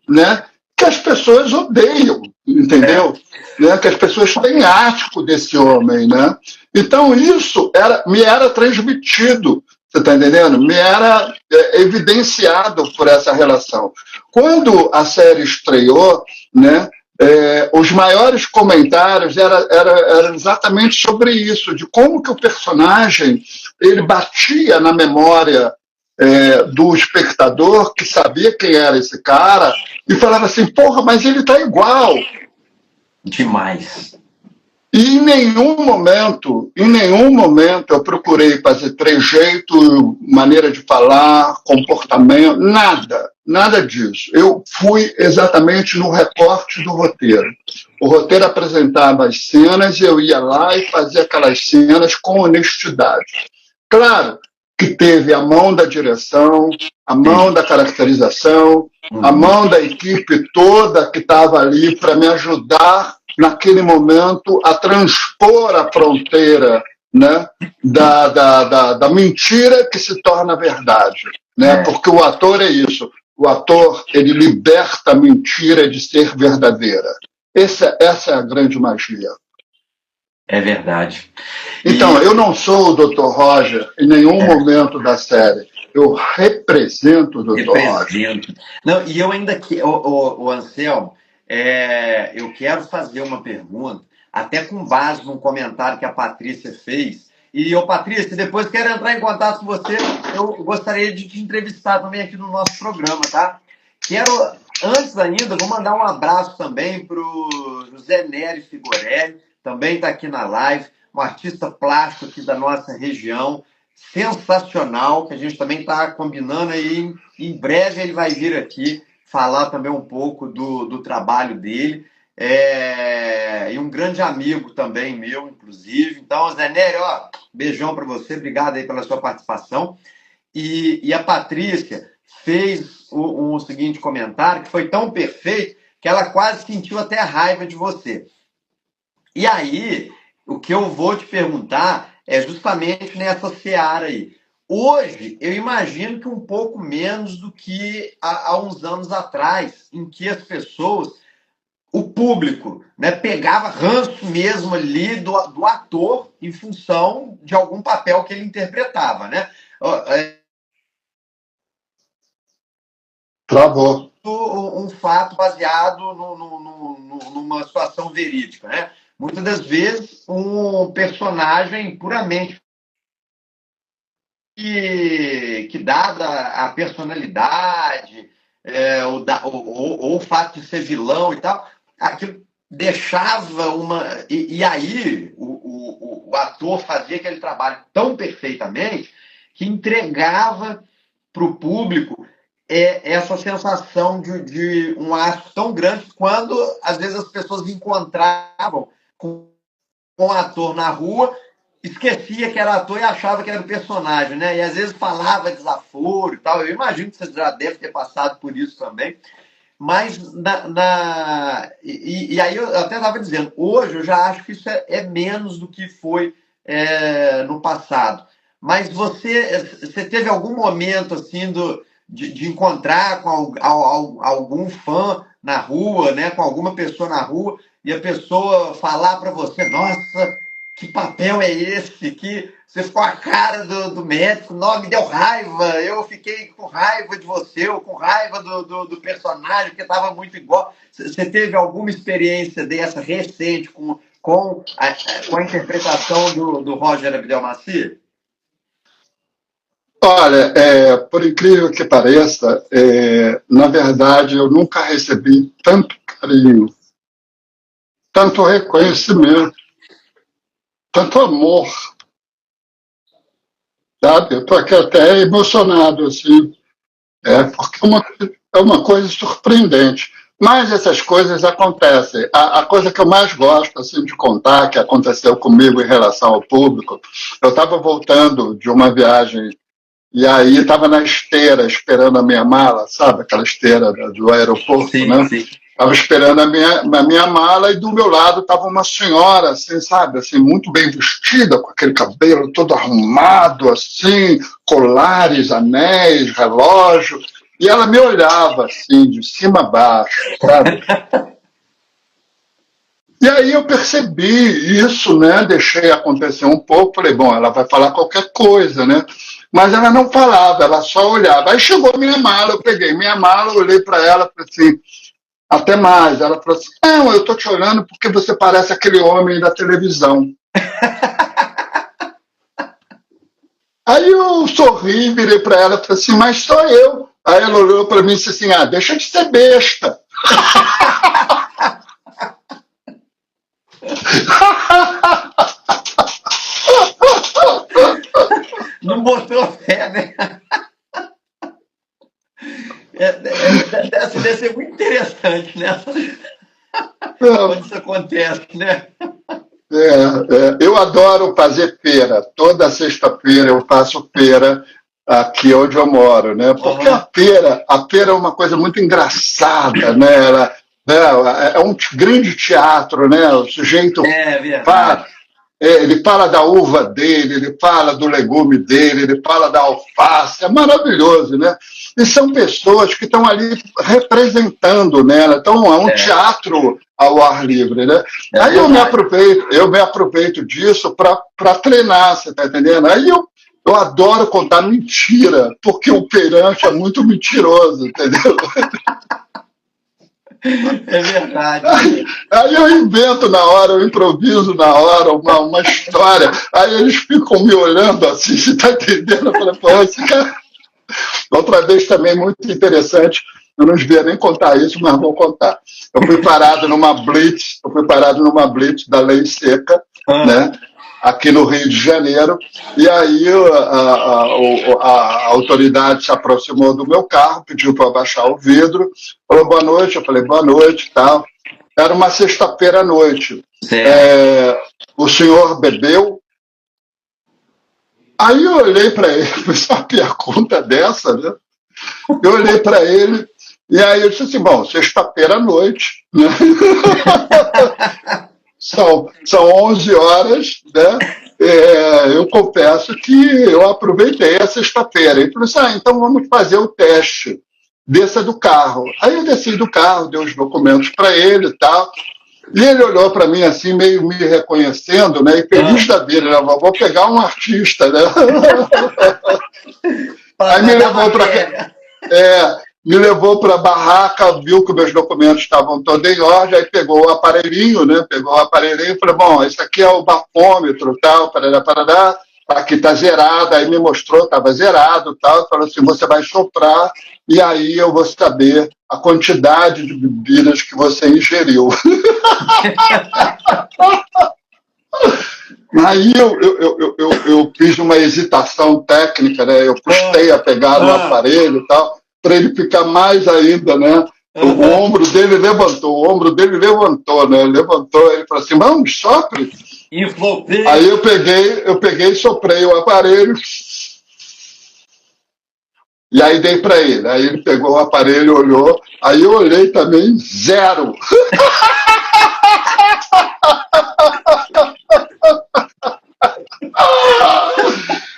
né, que as pessoas odeiam, entendeu? Né, que as pessoas têm asco desse homem. Né? Então, isso me era transmitido, você está entendendo? Me era evidenciado por essa relação. Quando a série estreou, né, os maiores comentários eram exatamente sobre isso, de como que o personagem ele batia na memória do espectador que sabia quem era esse cara e falava assim, porra, mas ele tá igual.
Demais.
E em nenhum momento eu procurei fazer trejeito, maneira de falar, comportamento, nada disso. Eu fui exatamente no recorte do roteiro. O roteiro apresentava as cenas e eu ia lá e fazia aquelas cenas com honestidade. Claro que teve a mão da direção, a mão da caracterização, a mão da equipe toda que estava ali para me ajudar naquele momento a transpor a fronteira, né, da mentira que se torna verdade, né? Porque o ator é isso, o ator ele liberta a mentira de ser verdadeira. Essa é a grande magia.
É verdade.
Então, eu não sou o Dr. Roger em nenhum momento da série. Eu represento o Dr. Roger.
Não, e eu ainda que o Anselmo, eu quero fazer uma pergunta, até com base num comentário que a Patrícia fez. E, Patrícia, depois quero entrar em contato com você. Eu gostaria de te entrevistar também aqui no nosso programa, tá? Antes ainda, vou mandar um abraço também para o José Nery Figorelli, também está aqui na live, um artista plástico aqui da nossa região, sensacional, que a gente também está combinando aí. Em breve ele vai vir aqui falar também um pouco do trabalho dele. E um grande amigo também meu, inclusive. Então, Zé Nery, beijão para você, obrigado aí pela sua participação. E a Patrícia fez um seguinte comentário que foi tão perfeito que ela quase sentiu até raiva de você. E aí, o que eu vou te perguntar é justamente nessa seara aí. Hoje, eu imagino que um pouco menos do que há uns anos atrás, em que as pessoas, o público, né, pegava ranço mesmo ali do ator em função de algum papel que ele interpretava, né?
Travou.
Um fato baseado numa situação verídica, né? Muitas das vezes um personagem puramente que dada a personalidade, ou o fato de ser vilão e tal, aquilo deixava uma. E aí o ator fazia aquele trabalho tão perfeitamente que entregava para o público essa sensação de um asco tão grande quando, às vezes, as pessoas encontravam com o ator na rua, esquecia que era ator e achava que era o personagem, né? E às vezes falava desaforo e tal. Eu imagino que você já deve ter passado por isso também. Mas e aí eu até estava dizendo, hoje eu já acho que isso é menos do que foi no passado. Mas você teve algum momento assim de encontrar com algum fã na rua, né, com alguma pessoa na rua, e a pessoa falar para você, nossa, que papel é esse? Que você ficou a cara do médico, não, me deu raiva, eu fiquei com raiva de você, ou com raiva do personagem, porque estava muito igual. Você teve alguma experiência dessa recente com a interpretação do Roger Abdelmaci?
Olha, por incrível que pareça, na verdade eu nunca recebi tanto carinho, tanto reconhecimento, tanto amor, sabe? Eu estou aqui até emocionado, assim, porque é uma coisa surpreendente. Mas essas coisas acontecem. A coisa que eu mais gosto assim, de contar, que aconteceu comigo em relação ao público, eu estava voltando de uma viagem e aí estava na esteira esperando a minha mala, sabe? Aquela esteira do aeroporto,
Sim,
né?
sim.
Estava esperando a minha mala e do meu lado estava uma senhora, assim, sabe? Assim, muito bem vestida, com aquele cabelo todo arrumado, assim, colares, anéis, relógio. E ela me olhava, assim, de cima a baixo, sabe? E aí eu percebi isso, né? Deixei acontecer um pouco, falei, bom, ela vai falar qualquer coisa, né? Mas ela não falava, ela só olhava. Aí chegou minha mala, eu peguei minha mala, olhei para ela, falei assim, até mais. Ela falou assim, não, eu tô te olhando porque você parece aquele homem da televisão. Aí eu sorri, virei para ela e falei assim, mas sou eu. Aí ela olhou para mim e disse assim, deixa de ser besta.
Não botou fé, né? Deve ser muito interessante, né? Quando isso acontece, né?
Eu adoro fazer feira. Toda sexta-feira eu faço feira aqui onde eu moro, né? Porque a feira é uma coisa muito engraçada, né? É um grande teatro, né? O sujeito
verdade.
ele fala da uva dele, ele fala do legume dele, ele fala da alface, é maravilhoso, né? E são pessoas que estão ali representando, né? Então é um teatro ao ar livre, né? Aí eu me aproveito disso para treinar, você tá entendendo? Aí eu adoro contar mentira, porque o feirante é muito mentiroso, entendeu?
É verdade.
Aí eu invento na hora, eu improviso na hora uma história. Aí eles ficam me olhando assim, você tá entendendo? Eu falei, pô, esse cara. Outra vez também muito interessante, eu não devia nem contar isso, mas vou contar. Eu fui parado numa blitz da Lei Seca, né? Aqui no Rio de Janeiro, e aí a autoridade se aproximou do meu carro, pediu para eu abaixar o vidro, falou boa noite, eu falei boa noite e tal. Era uma sexta-feira à noite. O senhor bebeu? Aí eu olhei para ele, fiz uma pergunta dessa, né? Eu olhei para ele, e aí eu disse assim, bom, sexta-feira à noite, né? São 11 horas, né? Eu confesso que eu aproveitei a sexta-feira. Ele falou assim, então vamos fazer o teste. Desça do carro. Aí eu desci do carro, dei os documentos para ele e tal. E ele olhou para mim assim, meio me reconhecendo, né? E feliz da vida, né? Vou pegar um artista, né? Aí me levou para a barraca, viu que meus documentos estavam todos em ordem, aí pegou o aparelhinho, né? Pegou o aparelhinho e falou, bom, esse aqui é o bafômetro, tal, parará, parará. aqui está zerada, aí me mostrou, estava zerado, tal, falou assim, você vai soprar e aí eu vou saber a quantidade de bebidas que você ingeriu. Aí eu fiz uma hesitação técnica, né? Eu custei a pegar no aparelho e tal, para ele ficar mais ainda, né? O ombro dele levantou, né? Levantou, ele falou assim, vamos, sopre. Aí eu peguei e soprei o aparelho. E aí dei para ele. Aí ele pegou o aparelho, olhou. Aí eu olhei também, 0.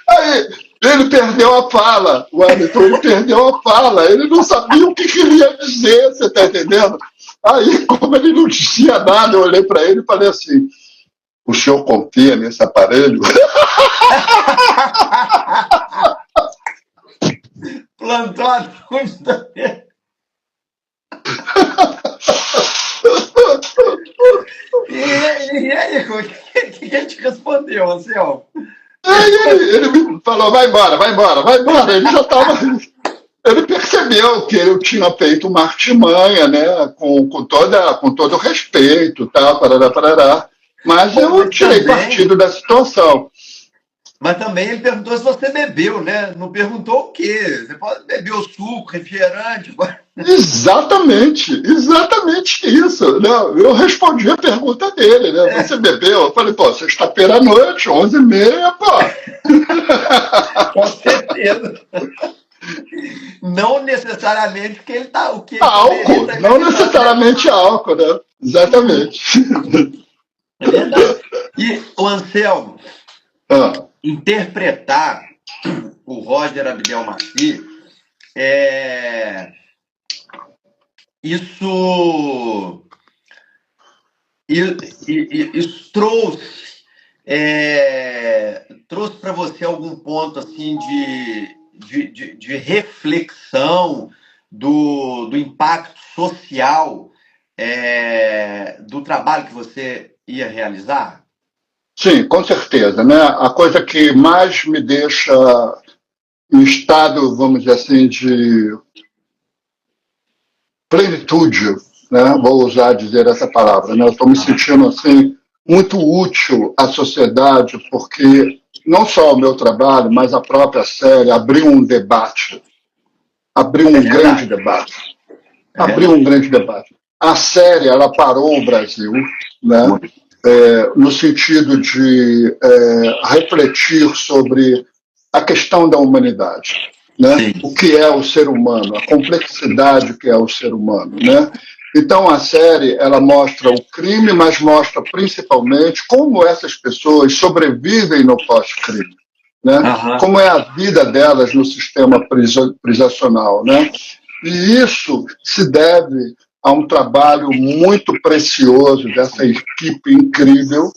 Aí ele perdeu a fala, o Wellington, ele perdeu a fala. Ele não sabia o que queria dizer, você está entendendo? Aí, como ele não dizia nada, eu olhei para ele e falei assim, o senhor confia nesse aparelho?
Plantou a dúvida. E aí, o que ele te respondeu, Anselmo?
Aí ele me falou, vai embora. Ele já estava... Ele percebeu que eu tinha feito uma artimanha, né, com todo o respeito, tal, parará. Mas eu tirei partido da situação.
Mas também ele perguntou se você bebeu, né? Não perguntou o quê? Você pode beber o suco, refrigerante.
Exatamente isso. Não, eu respondi a pergunta dele, né? Você bebeu? Eu falei, pô, sexta-feira à noite, 11h30, pô.
Com certeza. Não necessariamente porque ele tá... O que ele
álcool, não necessariamente álcool, né? Exatamente.
É verdade. E o Anselmo, interpretar o Roger Abdelmaci, isso trouxe para você algum ponto assim de reflexão do impacto social do trabalho que você ia realizar?
Sim, com certeza, né? A coisa que mais me deixa em estado, vamos dizer assim, de plenitude, né? Vou usar dizer essa palavra, né? Eu estou me sentindo assim muito útil à sociedade, porque não só o meu trabalho, mas a própria série abriu um debate, abriu um grande debate. A série, ela parou o Brasil, né? No sentido de refletir sobre a questão da humanidade, né? O que é o ser humano, a complexidade que é o ser humano, né? Então a série, ela mostra o crime, mas mostra principalmente como essas pessoas sobrevivem no pós-crime, né? Como é a vida delas no sistema prisional, né? E isso se deve a um trabalho muito precioso dessa equipe incrível,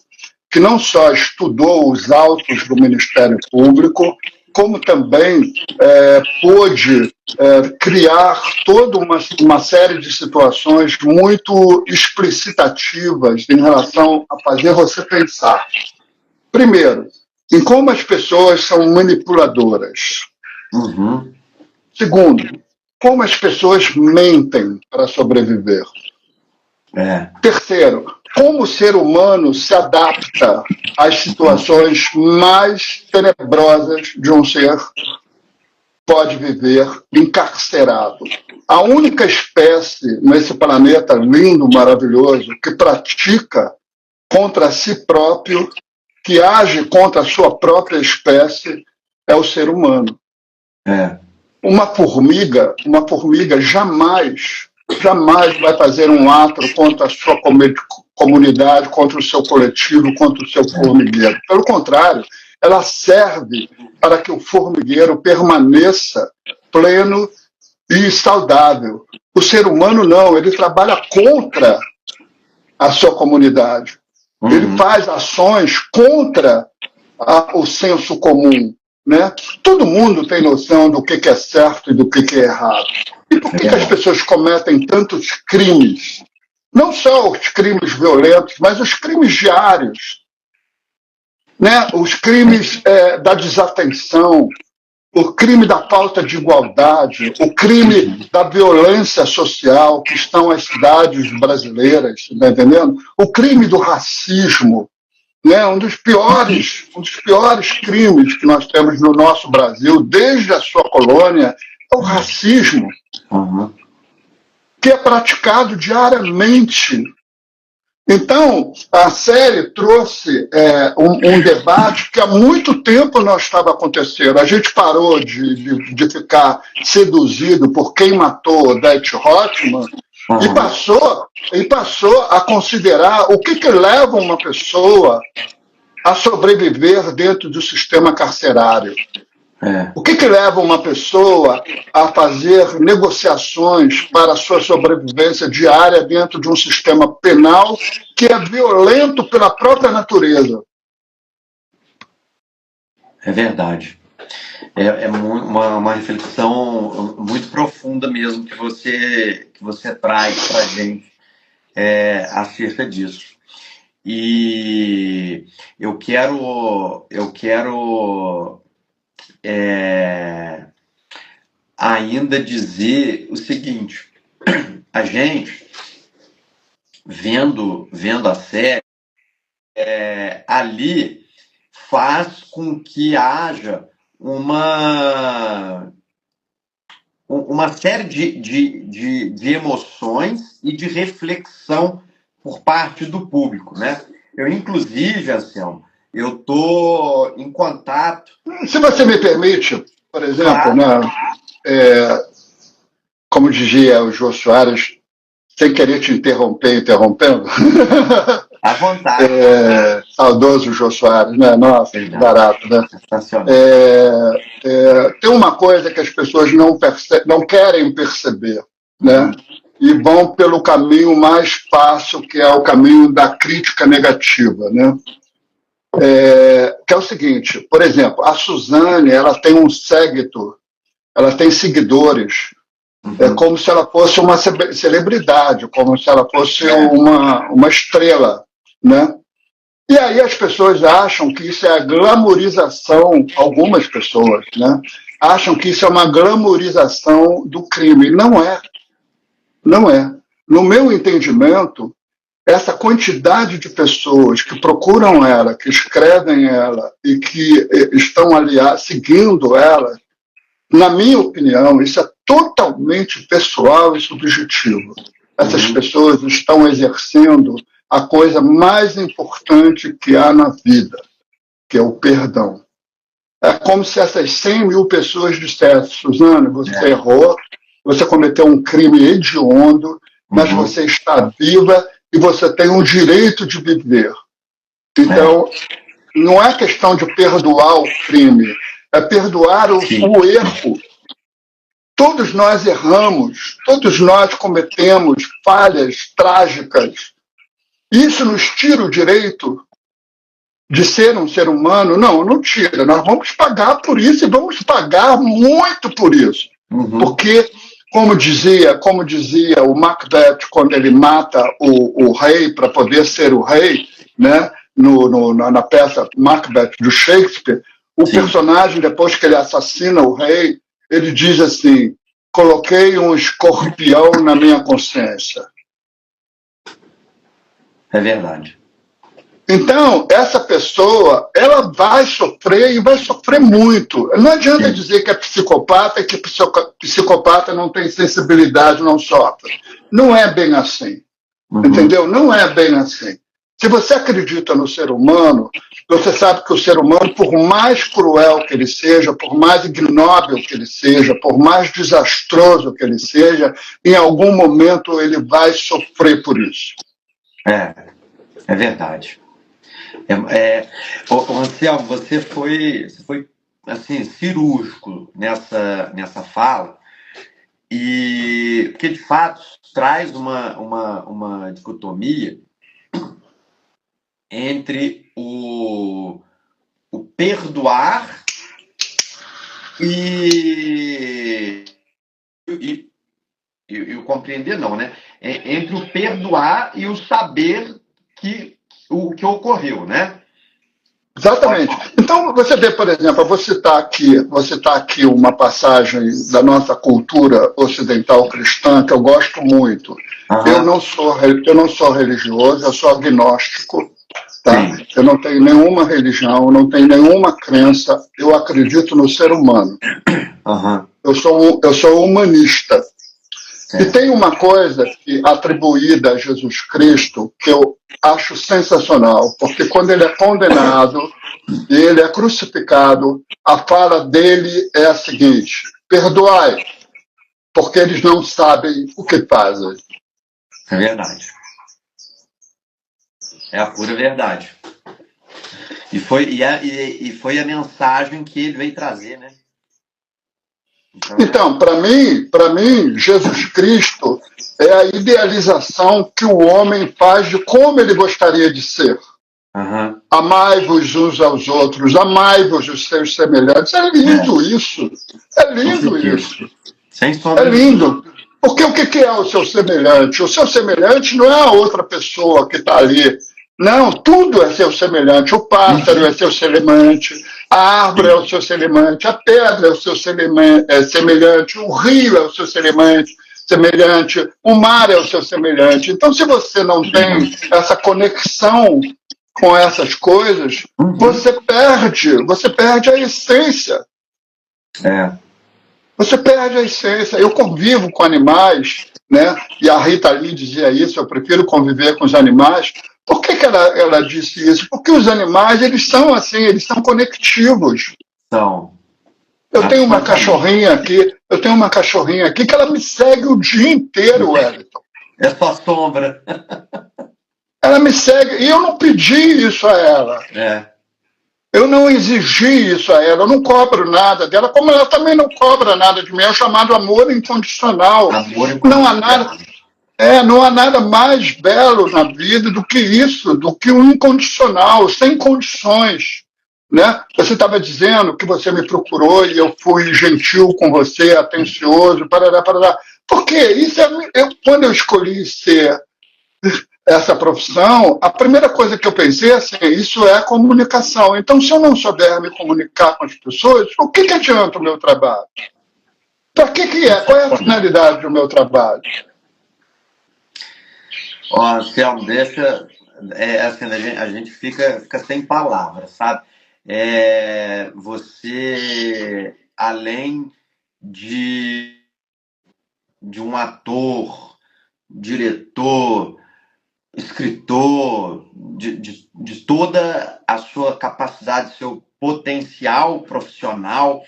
que não só estudou os autos do Ministério Público, como também pôde criar toda uma série de situações muito explicitativas em relação a fazer você pensar. Primeiro, em como as pessoas são manipuladoras. Segundo, como as pessoas mentem para sobreviver. Terceiro, como o ser humano se adapta às situações mais tenebrosas de um ser pode viver encarcerado. A única espécie nesse planeta lindo, maravilhoso, que pratica contra si próprio, que age contra a sua própria espécie, é o ser humano. Uma formiga jamais vai fazer um ato contra a sua comunidade, contra o seu coletivo, contra o seu formigueiro. Pelo contrário, ela serve para que o formigueiro permaneça pleno e saudável. O ser humano não, ele trabalha contra a sua comunidade. Ele faz ações contra o senso comum. Né? Todo mundo tem noção do que é certo e do que é errado. E por que as pessoas cometem tantos crimes? Não só os crimes violentos, mas os crimes diários. né? Os crimes da desatenção, o crime da falta de igualdade, o crime da violência social que estão as cidades brasileiras, tá entendendo? O crime do racismo, né? Um dos piores crimes que nós temos no nosso Brasil, desde a sua colônia, é o racismo, que é praticado diariamente. Então, a série trouxe um debate que há muito tempo não estava acontecendo. A gente parou de ficar seduzido por quem matou Odete Roitman e passou a considerar o que leva uma pessoa a sobreviver dentro do sistema carcerário. O que leva uma pessoa a fazer negociações para a sua sobrevivência diária dentro de um sistema penal que é violento pela própria natureza?
É verdade. É uma reflexão muito profunda mesmo que você traz para a gente acerca disso. E eu quero ainda dizer o seguinte: a gente vendo a série ali faz com que haja uma série de emoções e de reflexão por parte do público, né? Eu, inclusive, Anselmo, eu estou em contato...
Se você me permite, por exemplo,
claro.
né, como dizia o Jô Soares, sem querer te interrompendo.
À vontade.
Saudoso Jô Soares, né? Nossa, que barato, né? Tem uma coisa que as pessoas não querem perceber, né? E vão pelo caminho mais fácil, que é o caminho da crítica negativa, né? Que é o seguinte, por exemplo, a Suzane, ela tem um séquito, ela tem seguidores, é como se ela fosse uma celebridade, como se ela fosse uma estrela, né? E aí as pessoas acham que isso é a glamorização, algumas pessoas, né? Acham que isso é uma glamorização do crime. Não é. Não é. No meu entendimento, essa quantidade de pessoas que procuram ela, que escrevem ela e que estão ali seguindo ela, na minha opinião, isso é totalmente pessoal e subjetivo. Essas pessoas estão exercendo a coisa mais importante que há na vida, que é o perdão. É como se essas 100 mil pessoas dissessem: Suzane, você errou, você cometeu um crime hediondo, mas você está viva e você tem o direito de viver. Então, não é questão de perdoar o crime, é perdoar o erro. Todos nós erramos, todos nós cometemos falhas trágicas. Isso nos tira o direito de ser um ser humano? Não tira. Nós vamos pagar por isso e vamos pagar muito por isso. Porque, como dizia o Macbeth, quando ele mata o rei para poder ser o rei, né, na peça Macbeth do Shakespeare, o personagem, depois que ele assassina o rei, ele diz assim: coloquei um escorpião na minha consciência.
É verdade.
Então, essa pessoa, ela vai sofrer e vai sofrer muito. Não adianta dizer que é psicopata e que psicopata não tem sensibilidade, não sofre. Não é bem assim. Entendeu? Não é bem assim. Se você acredita no ser humano, você sabe que o ser humano, por mais cruel que ele seja, por mais ignóbil que ele seja, por mais desastroso que ele seja, em algum momento ele vai sofrer por isso.
É verdade. Anselmo, você foi assim, cirúrgico nessa fala, porque de fato traz uma dicotomia entre o perdoar e o compreender, não, né? Entre o perdoar e o saber o que ocorreu, né?
Exatamente. Então, você vê, por exemplo, eu vou citar aqui uma passagem da nossa cultura ocidental cristã que eu gosto muito.
Aham,
Eu não sou religioso, eu sou agnóstico, tá?
sim.
Eu não tenho nenhuma religião, não tenho nenhuma crença, eu acredito no ser humano.
Aham,
Eu sou humanista. E
certo.
tem uma coisa que atribuída a Jesus Cristo que eu acho sensacional, porque quando ele é condenado e ele é crucificado, a fala dele é a seguinte: perdoai, porque eles não sabem o que fazem.
É verdade. É a pura verdade. E foi a mensagem que ele veio trazer, né? Então
Então, para mim, Jesus Cristo é a idealização que o homem faz de como ele gostaria de ser.
aham,
Amai-vos uns aos outros, amai-vos os seus semelhantes. É lindo isso. É
com
lindo
certeza.
isso.
Sem
É
sombra de dúvida.
lindo. Porque o que é o seu semelhante? O seu semelhante não é a outra pessoa que está ali. Não, tudo é seu semelhante. O pássaro é seu semelhante, a árvore é o seu semelhante, a pedra é o seu semelhante, o rio é o seu semelhante, o mar é o seu semelhante. Então, se você não tem essa conexão com essas coisas,
Uhum.
você perde a essência.
É.
Você perde a essência. Eu convivo com animais, né? E a Rita Lee dizia isso, eu prefiro conviver com os animais. Por que, que ela disse isso? Porque os animais, eles são assim, eles são conectivos.
Então, absolutamente.
Eu tenho uma cachorrinha aqui que ela me segue o dia inteiro, Wellington.
É só sombra.
Ela me segue, e eu não pedi isso a ela.
É.
Eu não exigi isso a ela, eu não cobro nada dela, como ela também não cobra nada de mim, é o chamado amor incondicional.
Amor
Não há nada,
incondicional.
não há nada mais belo na vida do que isso, do que o incondicional, sem condições. Né? Você estava dizendo que você me procurou e eu fui gentil com você, atencioso, parará, parará. Por quê? Quando eu escolhi ser essa profissão, a primeira coisa que eu pensei é assim, isso é comunicação. Então, se eu não souber me comunicar com as pessoas, o que adianta o meu trabalho? Para que é? Qual é a finalidade do meu trabalho?
Ó, Anselmo, deixa. Assim, a gente fica sem palavras, sabe? Você, além de, de um ator, diretor, escritor, de toda a sua capacidade, seu potencial profissional,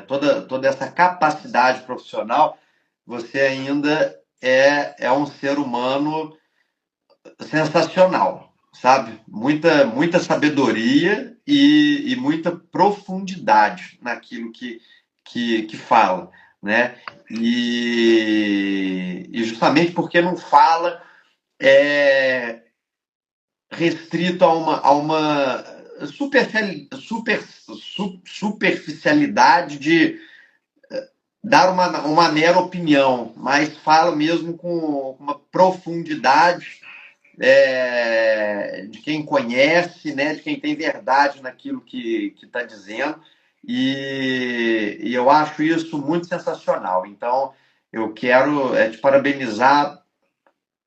toda essa capacidade profissional, você ainda é um ser humano sensacional, sabe? Muita sabedoria e muita profundidade naquilo que fala, né? E justamente porque não fala é restrito a uma superficialidade de dar uma mera opinião, mas fala mesmo com uma profundidade de quem conhece, né, de quem tem verdade naquilo que está dizendo, e eu acho isso muito sensacional. Então, eu quero te parabenizar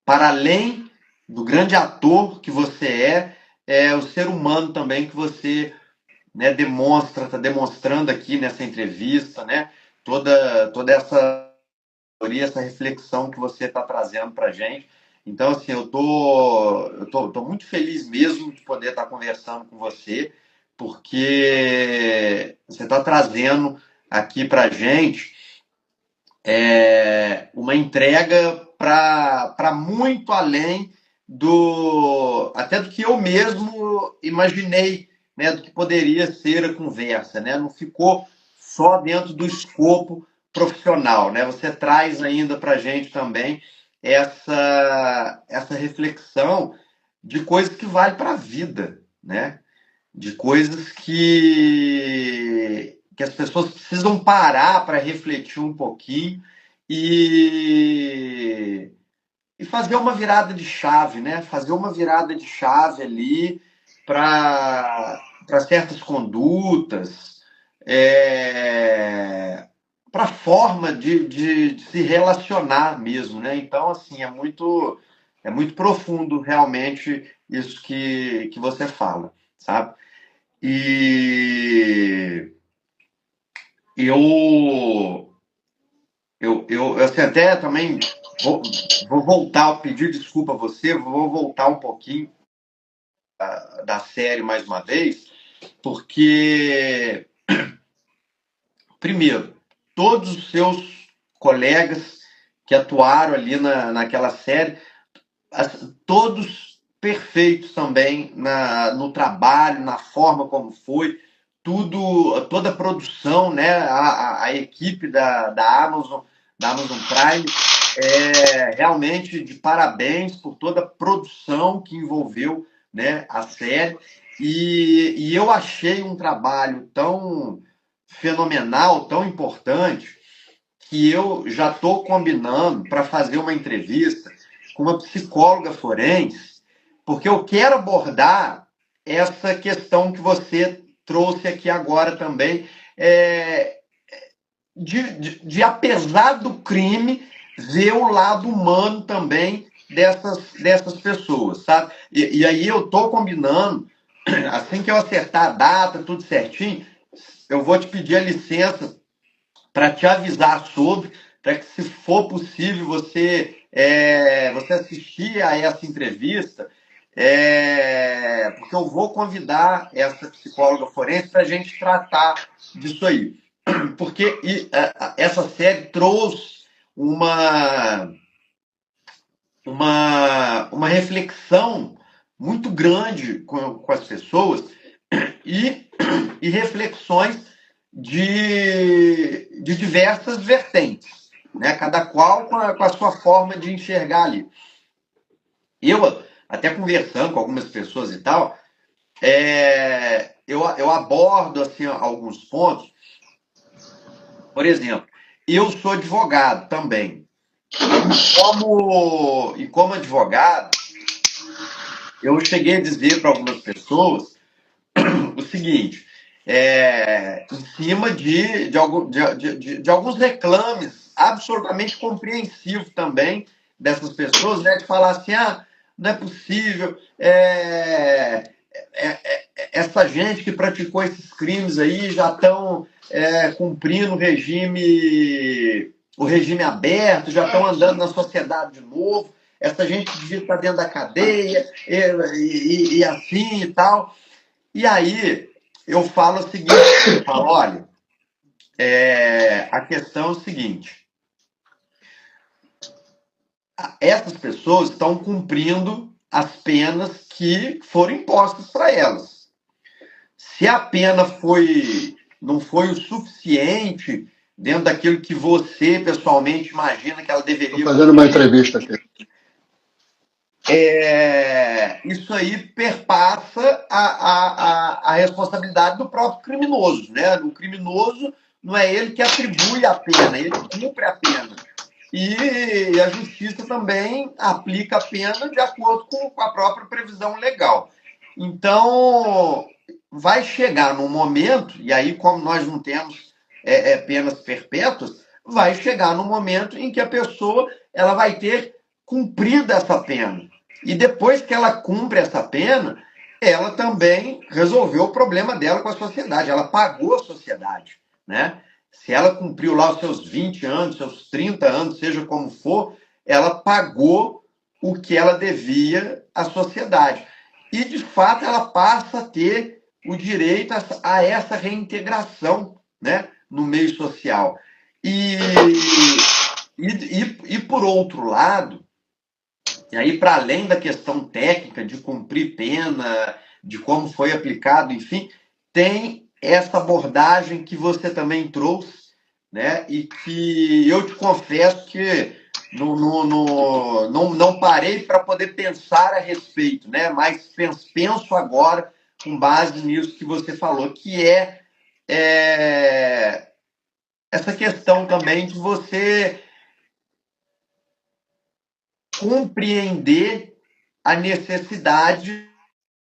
para além do grande ator que você o ser humano também que você, né, está demonstrando aqui nessa entrevista, né, toda essa reflexão que você está trazendo para a gente. Então, assim, eu tô muito feliz mesmo de poder estar conversando com você, porque você está trazendo aqui para a gente uma entrega para muito além até do que eu mesmo imaginei, né, do que poderia ser a conversa, né? Não ficou só dentro do escopo profissional, né? Você traz ainda para a gente também essa reflexão de coisas que valem para a vida, né? De coisas que as pessoas precisam parar para refletir um pouquinho e fazer uma virada de chave, né? Fazer uma virada de chave ali para certas condutas, para a forma de se relacionar mesmo, né? Então, assim, é muito profundo realmente isso que você fala, sabe? E eu, assim, até também vou voltar, pedir desculpa a você, vou voltar um pouquinho da série mais uma vez, porque, primeiro, todos os seus colegas que atuaram ali naquela série, todos perfeitos também no trabalho, na forma como foi, toda a produção, né? A equipe da Amazon Prime, realmente de parabéns por toda a produção que envolveu, né, a série. E eu achei um trabalho tão fenomenal, tão importante, que eu já estou combinando para fazer uma entrevista com uma psicóloga forense, porque eu quero abordar essa questão que você trouxe aqui agora também, apesar do crime, ver o lado humano também dessas pessoas, sabe? E aí eu estou combinando, assim que eu acertar a data, tudo certinho, eu vou te pedir a licença para te avisar sobre, para que, se for possível, você assistir a essa entrevista, porque eu vou convidar essa psicóloga forense para a gente tratar disso aí. Porque essa série trouxe uma reflexão muito grande com as pessoas e reflexões de diversas vertentes, né? Cada qual com a sua forma de enxergar ali. Eu, até conversando com algumas pessoas e tal, eu abordo assim, alguns pontos. Por exemplo, eu sou advogado também. Como advogado, eu cheguei a dizer para algumas pessoas o seguinte, em cima de alguns reclames absolutamente compreensivos também dessas pessoas, né, de falar assim, não é possível, essa gente que praticou esses crimes aí já estão cumprindo o regime aberto, já estão andando na sociedade de novo, essa gente devia estar dentro da cadeia, e assim e tal. E aí eu falo o seguinte, eu falo, olha, a questão é o seguinte, essas pessoas estão cumprindo as penas que foram impostas para elas. Se a pena não foi o suficiente dentro daquilo que você pessoalmente imagina que ela deveria...
Estou fazendo uma entrevista aqui.
Isso aí perpassa a responsabilidade do próprio criminoso, né? O criminoso não é ele que atribui a pena, ele cumpre a pena. E a justiça também aplica a pena de acordo com a própria previsão legal. Então, vai chegar num momento, e aí, como nós não temos penas perpétuas, vai chegar num momento em que a pessoa ela vai ter cumprido essa pena. E depois que ela cumpre essa pena, ela também resolveu o problema dela com a sociedade. Ela pagou a sociedade, né? Se ela cumpriu lá os seus 20 anos, seus 30 anos, seja como for, ela pagou o que ela devia à sociedade. E, de fato, ela passa a ter o direito a essa reintegração, né, no meio social. E por outro lado, e aí, para além da questão técnica de cumprir pena, de como foi aplicado, enfim, tem essa abordagem que você também trouxe, né? E que eu te confesso que não parei para poder pensar a respeito, né? Mas penso agora com base nisso que você falou, que essa questão também de você compreender a necessidade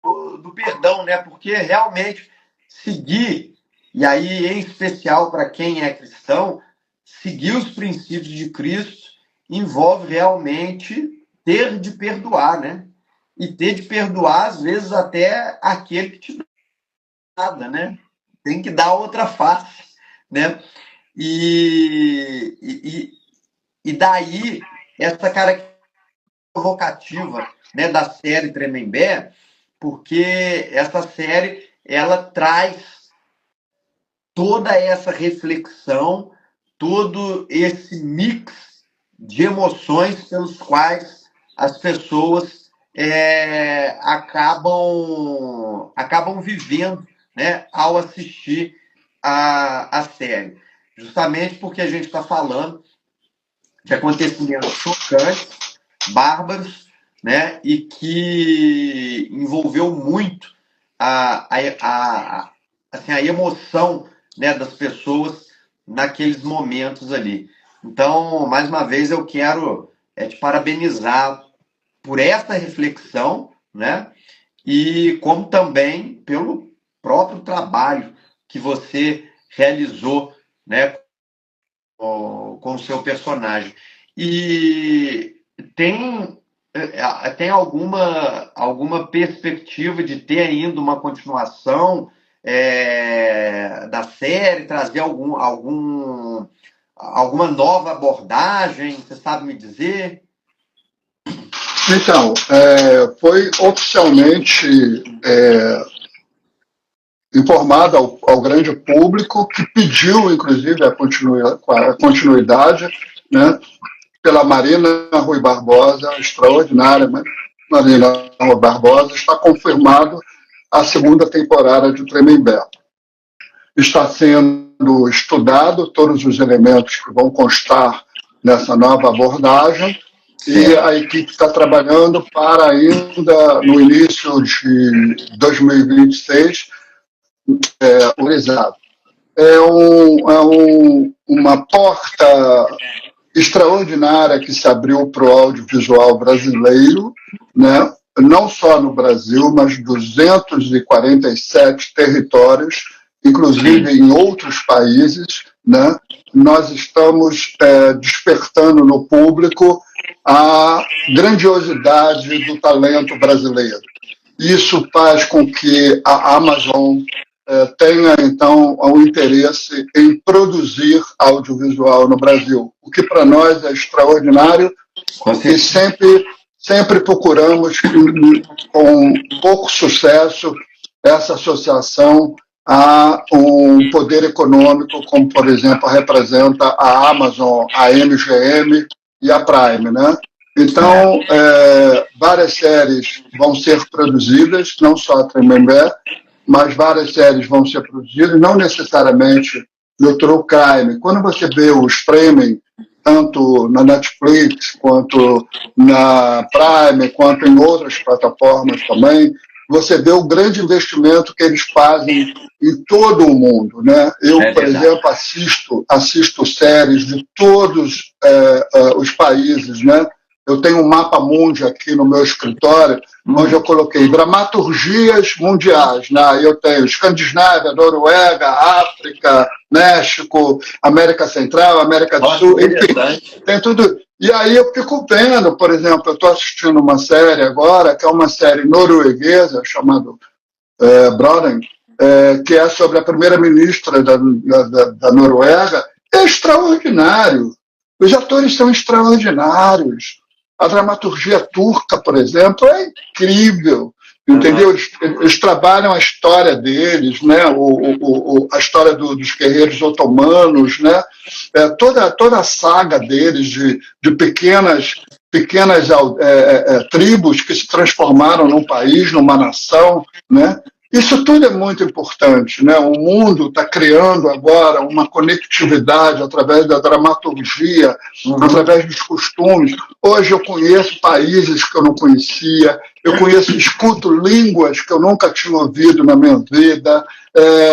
do do perdão, né? Porque realmente seguir, e aí em especial para quem é cristão, seguir os princípios de Cristo envolve realmente ter de perdoar, né? E ter de perdoar, às vezes, até aquele que te dá nada, né? Tem que dar outra face, né? E daí, essa característica provocativa, né, da série Tremembé, porque essa série ela traz toda essa reflexão, todo esse mix de emoções pelos quais as pessoas acabam vivendo, né, ao assistir a série. Justamente porque a gente está falando de acontecimentos chocantes, bárbaros, né, e que envolveu muito assim, a emoção, né, das pessoas naqueles momentos ali. Então, mais uma vez, eu quero te parabenizar por essa reflexão, né, e como também pelo próprio trabalho que você realizou, né, com o seu personagem. E tem alguma perspectiva de ter ainda uma continuação da série, trazer alguma nova abordagem? Você sabe me dizer?
Então, foi oficialmente informado ao grande público, que pediu, inclusive, a continuidade, né, pela Marina Rui Barbosa, extraordinária, Marina Rui Barbosa. Está confirmado a segunda temporada de Tremembé. Está sendo estudado todos os elementos que vão constar nessa nova abordagem, e a equipe está trabalhando para ainda, no início de 2026, organizado. Uma porta extraordinária que se abriu para o audiovisual brasileiro, né? Não só no Brasil, mas 247 territórios, inclusive em outros países, né? Nós estamos despertando no público a grandiosidade do talento brasileiro. Isso faz com que a Amazon tenha, então, o interesse em produzir audiovisual no Brasil, o que para nós é extraordinário, e sempre procuramos, com pouco sucesso, essa associação a um poder econômico, como, por exemplo, representa a Amazon, a MGM e a Prime, né? Então, várias séries vão ser produzidas, não só a Tremembé, mas várias séries vão ser produzidas, não necessariamente no True Crime. Quando você vê o streaming, tanto na Netflix, quanto na Prime, quanto em outras plataformas também, você vê o grande investimento que eles fazem em todo o mundo, né? Eu, por exemplo, assisto séries de todos os países, né? Eu tenho um mapa mundi aqui no meu escritório, onde eu coloquei dramaturgias mundiais, né? Eu tenho Escandinávia, Noruega, África, México, América Central, América do Sul, enfim, tem tudo. E aí eu fico vendo, por exemplo, eu estou assistindo uma série agora, que é uma série norueguesa, chamada Broden, que é sobre a primeira-ministra da Noruega. É extraordinário. Os atores são extraordinários. A dramaturgia turca, por exemplo, é incrível, entendeu? Eles trabalham a história deles, né? A história dos guerreiros otomanos, né? Toda a saga deles de pequenas tribos que se transformaram num país, numa nação, né? Isso tudo é muito importante, né? O mundo está criando agora uma conectividade através da dramaturgia, através dos costumes. Hoje eu conheço países que eu não conhecia, escuto línguas que eu nunca tinha ouvido na minha vida,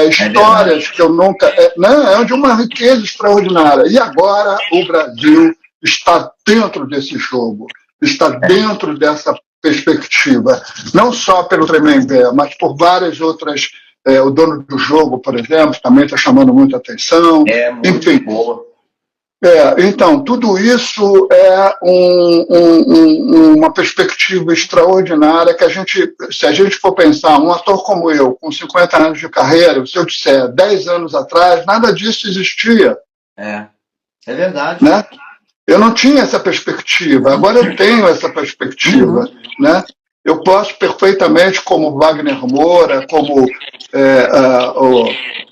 histórias que eu nunca... É de uma riqueza extraordinária. E agora o Brasil está dentro desse jogo, está dentro dessa perspectiva, não só pelo Tremembé, mas por várias outras. O dono do jogo, por exemplo, também está chamando muita atenção.
É muito
Enfim,
boa.
então, tudo isso é uma perspectiva extraordinária que se a gente for pensar, um ator como eu, com 50 anos de carreira, se eu disser 10 anos atrás, nada disso existia.
É verdade.
Né? Eu não tinha essa perspectiva, agora eu tenho essa perspectiva. Né? Eu posso perfeitamente, como Wagner Moura, como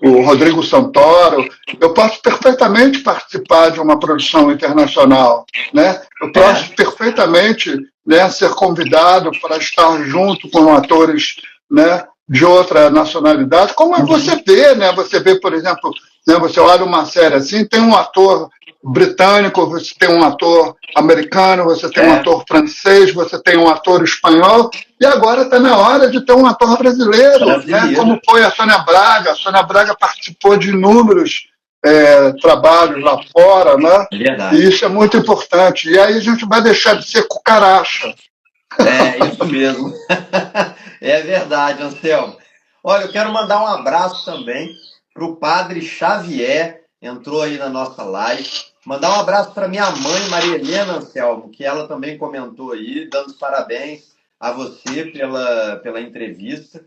o Rodrigo Santoro, eu posso perfeitamente participar de uma produção internacional. Né? Eu posso perfeitamente, né, ser convidado para estar junto com atores, né, de outra nacionalidade, como você vê, né? Você vê, por exemplo, né, você olha uma série assim, tem um ator britânico, você tem um ator americano, você tem um ator francês, você tem um ator espanhol, e agora está na hora de ter um ator brasileiro. Né? Como foi a Sônia Braga. A Sônia Braga participou de inúmeros trabalhos lá fora, né? E isso é muito importante. E aí a gente vai deixar de ser cucaracha.
É isso mesmo. É verdade, Anselmo. Olha, eu quero mandar um abraço também para o Padre Xavier, entrou aí na nossa live. Mandar um abraço para minha mãe, Maria Helena, Anselmo, que ela também comentou aí, dando os parabéns a você pela entrevista.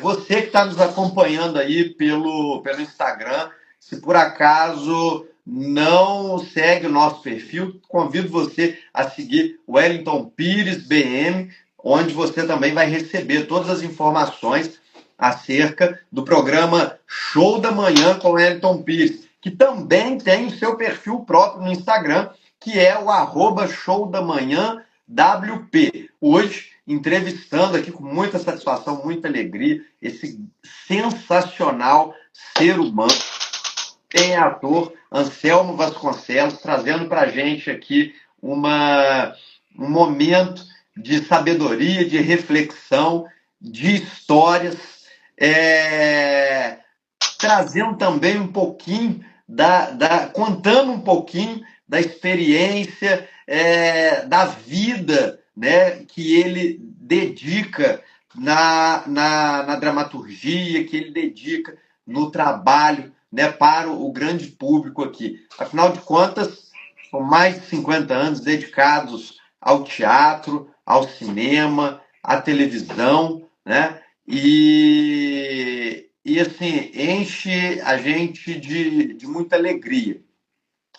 Você que está nos acompanhando aí pelo Instagram, se por acaso não segue o nosso perfil, convido você a seguir o Wellington Pires BM, onde você também vai receber todas as informações acerca do programa Show da Manhã com Wellington Pires, que também tem o seu perfil próprio no Instagram, que é o @showdamanhãwp. Hoje, entrevistando aqui com muita satisfação, muita alegria, esse sensacional ser humano, tem ator Anselmo Vasconcelos, trazendo para a gente aqui um momento de sabedoria, de reflexão, de histórias, trazendo também um pouquinho, contando um pouquinho da experiência, da vida, né, que ele dedica na dramaturgia, que ele dedica no trabalho, né, para o grande público aqui. Afinal de contas, são mais de 50 anos dedicados ao teatro, ao cinema, à televisão, né? E assim, enche a gente de muita alegria,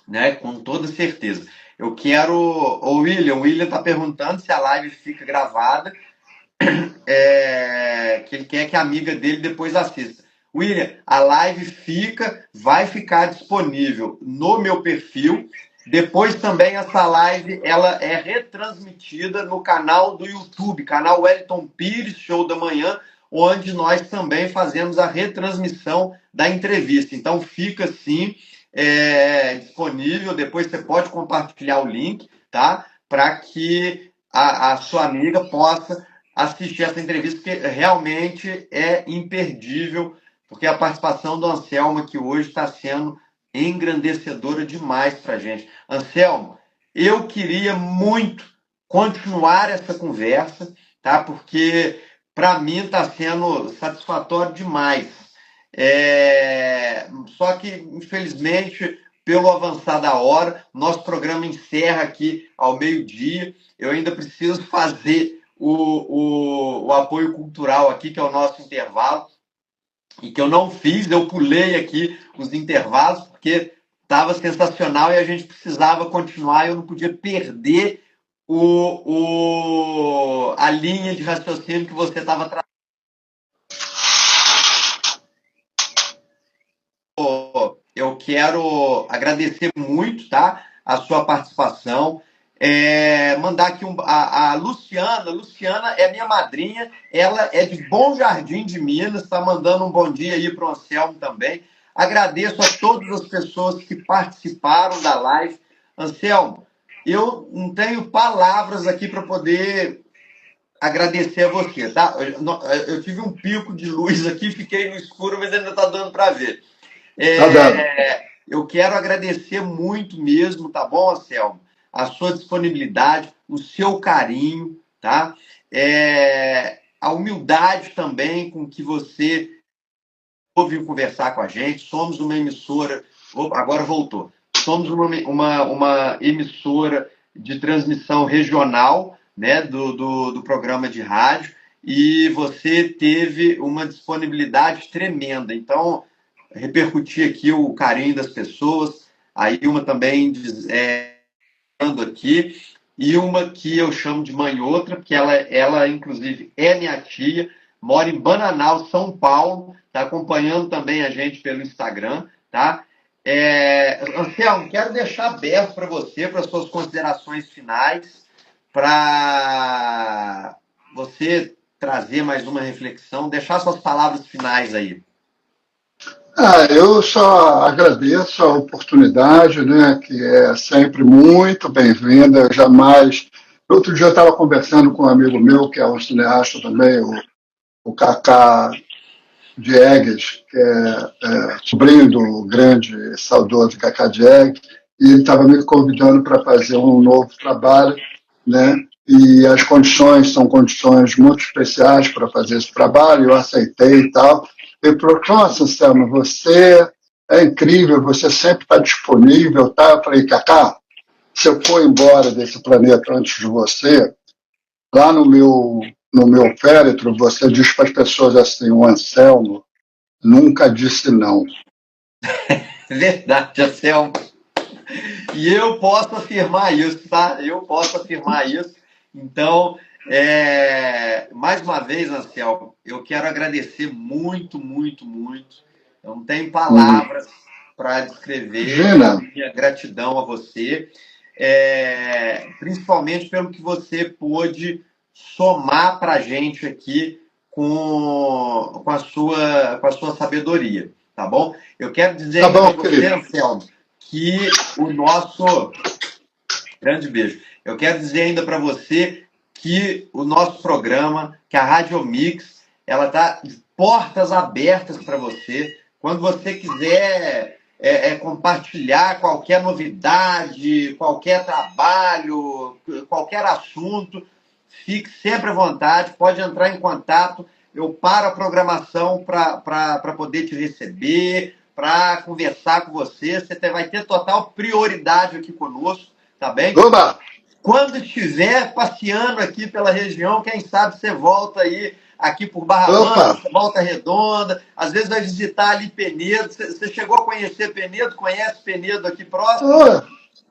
né? Com toda certeza. Eu quero. O William está perguntando se a live fica gravada, que ele quer que a amiga dele depois assista. William, a live vai ficar disponível no meu perfil. Depois também essa live ela é retransmitida no canal do YouTube, canal Wellington Pires, Show da Manhã, onde nós também fazemos a retransmissão da entrevista. Então fica assim disponível. Depois você pode compartilhar o link, tá? Para que a sua amiga possa assistir essa entrevista, porque realmente é imperdível, porque a participação do Anselmo aqui hoje está sendo engrandecedora demais para a gente. Anselmo, eu queria muito continuar essa conversa, tá? Porque para mim está sendo satisfatório demais. Só que, infelizmente, pelo avançar da hora, nosso programa encerra aqui ao meio-dia. Eu ainda preciso fazer o apoio cultural aqui, que é o nosso intervalo, e que eu não fiz, eu pulei aqui os intervalos, porque estava sensacional e a gente precisava continuar, eu não podia perder a linha de raciocínio que você estava trazendo. Eu quero agradecer muito, tá, a sua participação. Mandar aqui a Luciana. Luciana é minha madrinha, ela é de Bom Jardim de Minas, está mandando um bom dia aí para o Anselmo também. Agradeço a todas as pessoas que participaram da live. Anselmo, eu não tenho palavras aqui para poder agradecer a você, tá? Eu tive um pico de luz aqui, fiquei no escuro, mas ainda está dando para ver. Eu quero agradecer muito mesmo, tá bom, Anselmo? A sua disponibilidade, o seu carinho, tá? A humildade também com que você ouviu conversar com a gente. Somos uma emissora, agora voltou, somos uma emissora de transmissão regional, né, do programa de rádio, e você teve uma disponibilidade tremenda. Então, repercutir aqui o carinho das pessoas, aí uma também aqui, e uma que eu chamo de mãe outra, porque ela inclusive é minha tia, mora em Bananal, São Paulo, está acompanhando também a gente pelo Instagram, tá? Anselmo, quero deixar aberto para você, para as suas considerações finais, para você trazer mais uma reflexão, deixar suas palavras finais aí.
Eu só agradeço a oportunidade, né, que é sempre muito bem-vinda. Eu jamais. Outro dia eu estava conversando com um amigo meu, que é um cineasta também, o Cacá Diegues, que é sobrinho do grande e saudoso Cacá Diegues, e ele estava me convidando para fazer um novo trabalho, né? E as condições são condições muito especiais para fazer esse trabalho, eu aceitei e tal. Ele falou, nossa, Selma, você é incrível, você sempre está disponível, tá? Eu falei, Cacá, se eu for embora desse planeta antes de você, lá no meu féretro, você diz para as pessoas assim, o Anselmo nunca disse não.
Verdade, Anselmo. E eu posso afirmar isso, tá? Eu posso afirmar isso. Então, mais uma vez, Anselmo, eu quero agradecer muito, muito, muito. Eu não tenho palavras para descrever a minha gratidão a você, principalmente pelo que você pôde somar para a gente aqui com a sua sabedoria, tá bom? Eu quero dizer para você, Anselmo, que o nosso... Grande beijo. Eu quero dizer ainda para você que o nosso programa, que a Rádio Mix, ela está de portas abertas para você. Quando você quiser compartilhar qualquer novidade, qualquer trabalho, qualquer assunto, fique sempre à vontade, pode entrar em contato. Eu paro a programação para poder te receber, para conversar com você. Você vai ter total prioridade aqui conosco, tá bem?
Oba!
Quando estiver passeando aqui pela região, quem sabe você volta aí aqui por Barra Mansa, Volta Redonda, às vezes vai visitar ali Penedo. Você chegou a conhecer Penedo? Conhece Penedo aqui próximo?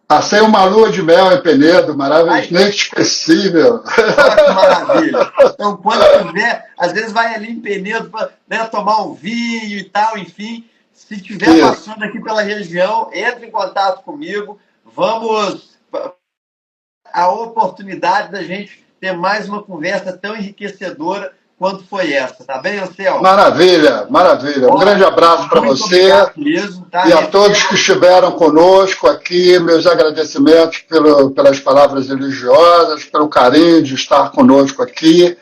Passei uma lua de mel em Penedo, maravilhoso, inesquecível.
Que maravilha. Então, quando tiver, às vezes vai ali em Penedo para, né, tomar um vinho e tal, enfim. Se estiver passando aqui pela região, entre em contato comigo. Vamos a oportunidade da gente ter mais uma conversa tão enriquecedora quanto foi essa, tá bem, Anselmo?
Maravilha, maravilha. Um grande abraço para você
mesmo, tá?
E a todos que estiveram conosco aqui, meus agradecimentos pelas palavras religiosas, pelo carinho de estar conosco aqui.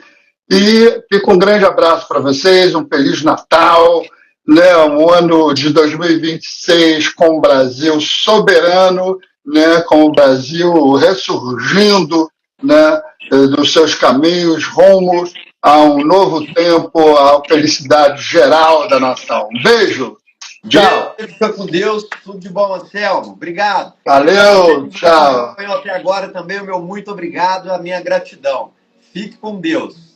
E fica um grande abraço para vocês, um Feliz Natal, né, um ano de 2026 com o Brasil soberano, né, com o Brasil ressurgindo, né, dos seus caminhos, rumos a um novo tempo, à felicidade geral da nação. Um beijo! Tchau!
Fica com Deus, tudo de bom, Anselmo. Obrigado.
Valeu, tchau!
Até agora também o meu muito obrigado, a minha gratidão. Fique com Deus.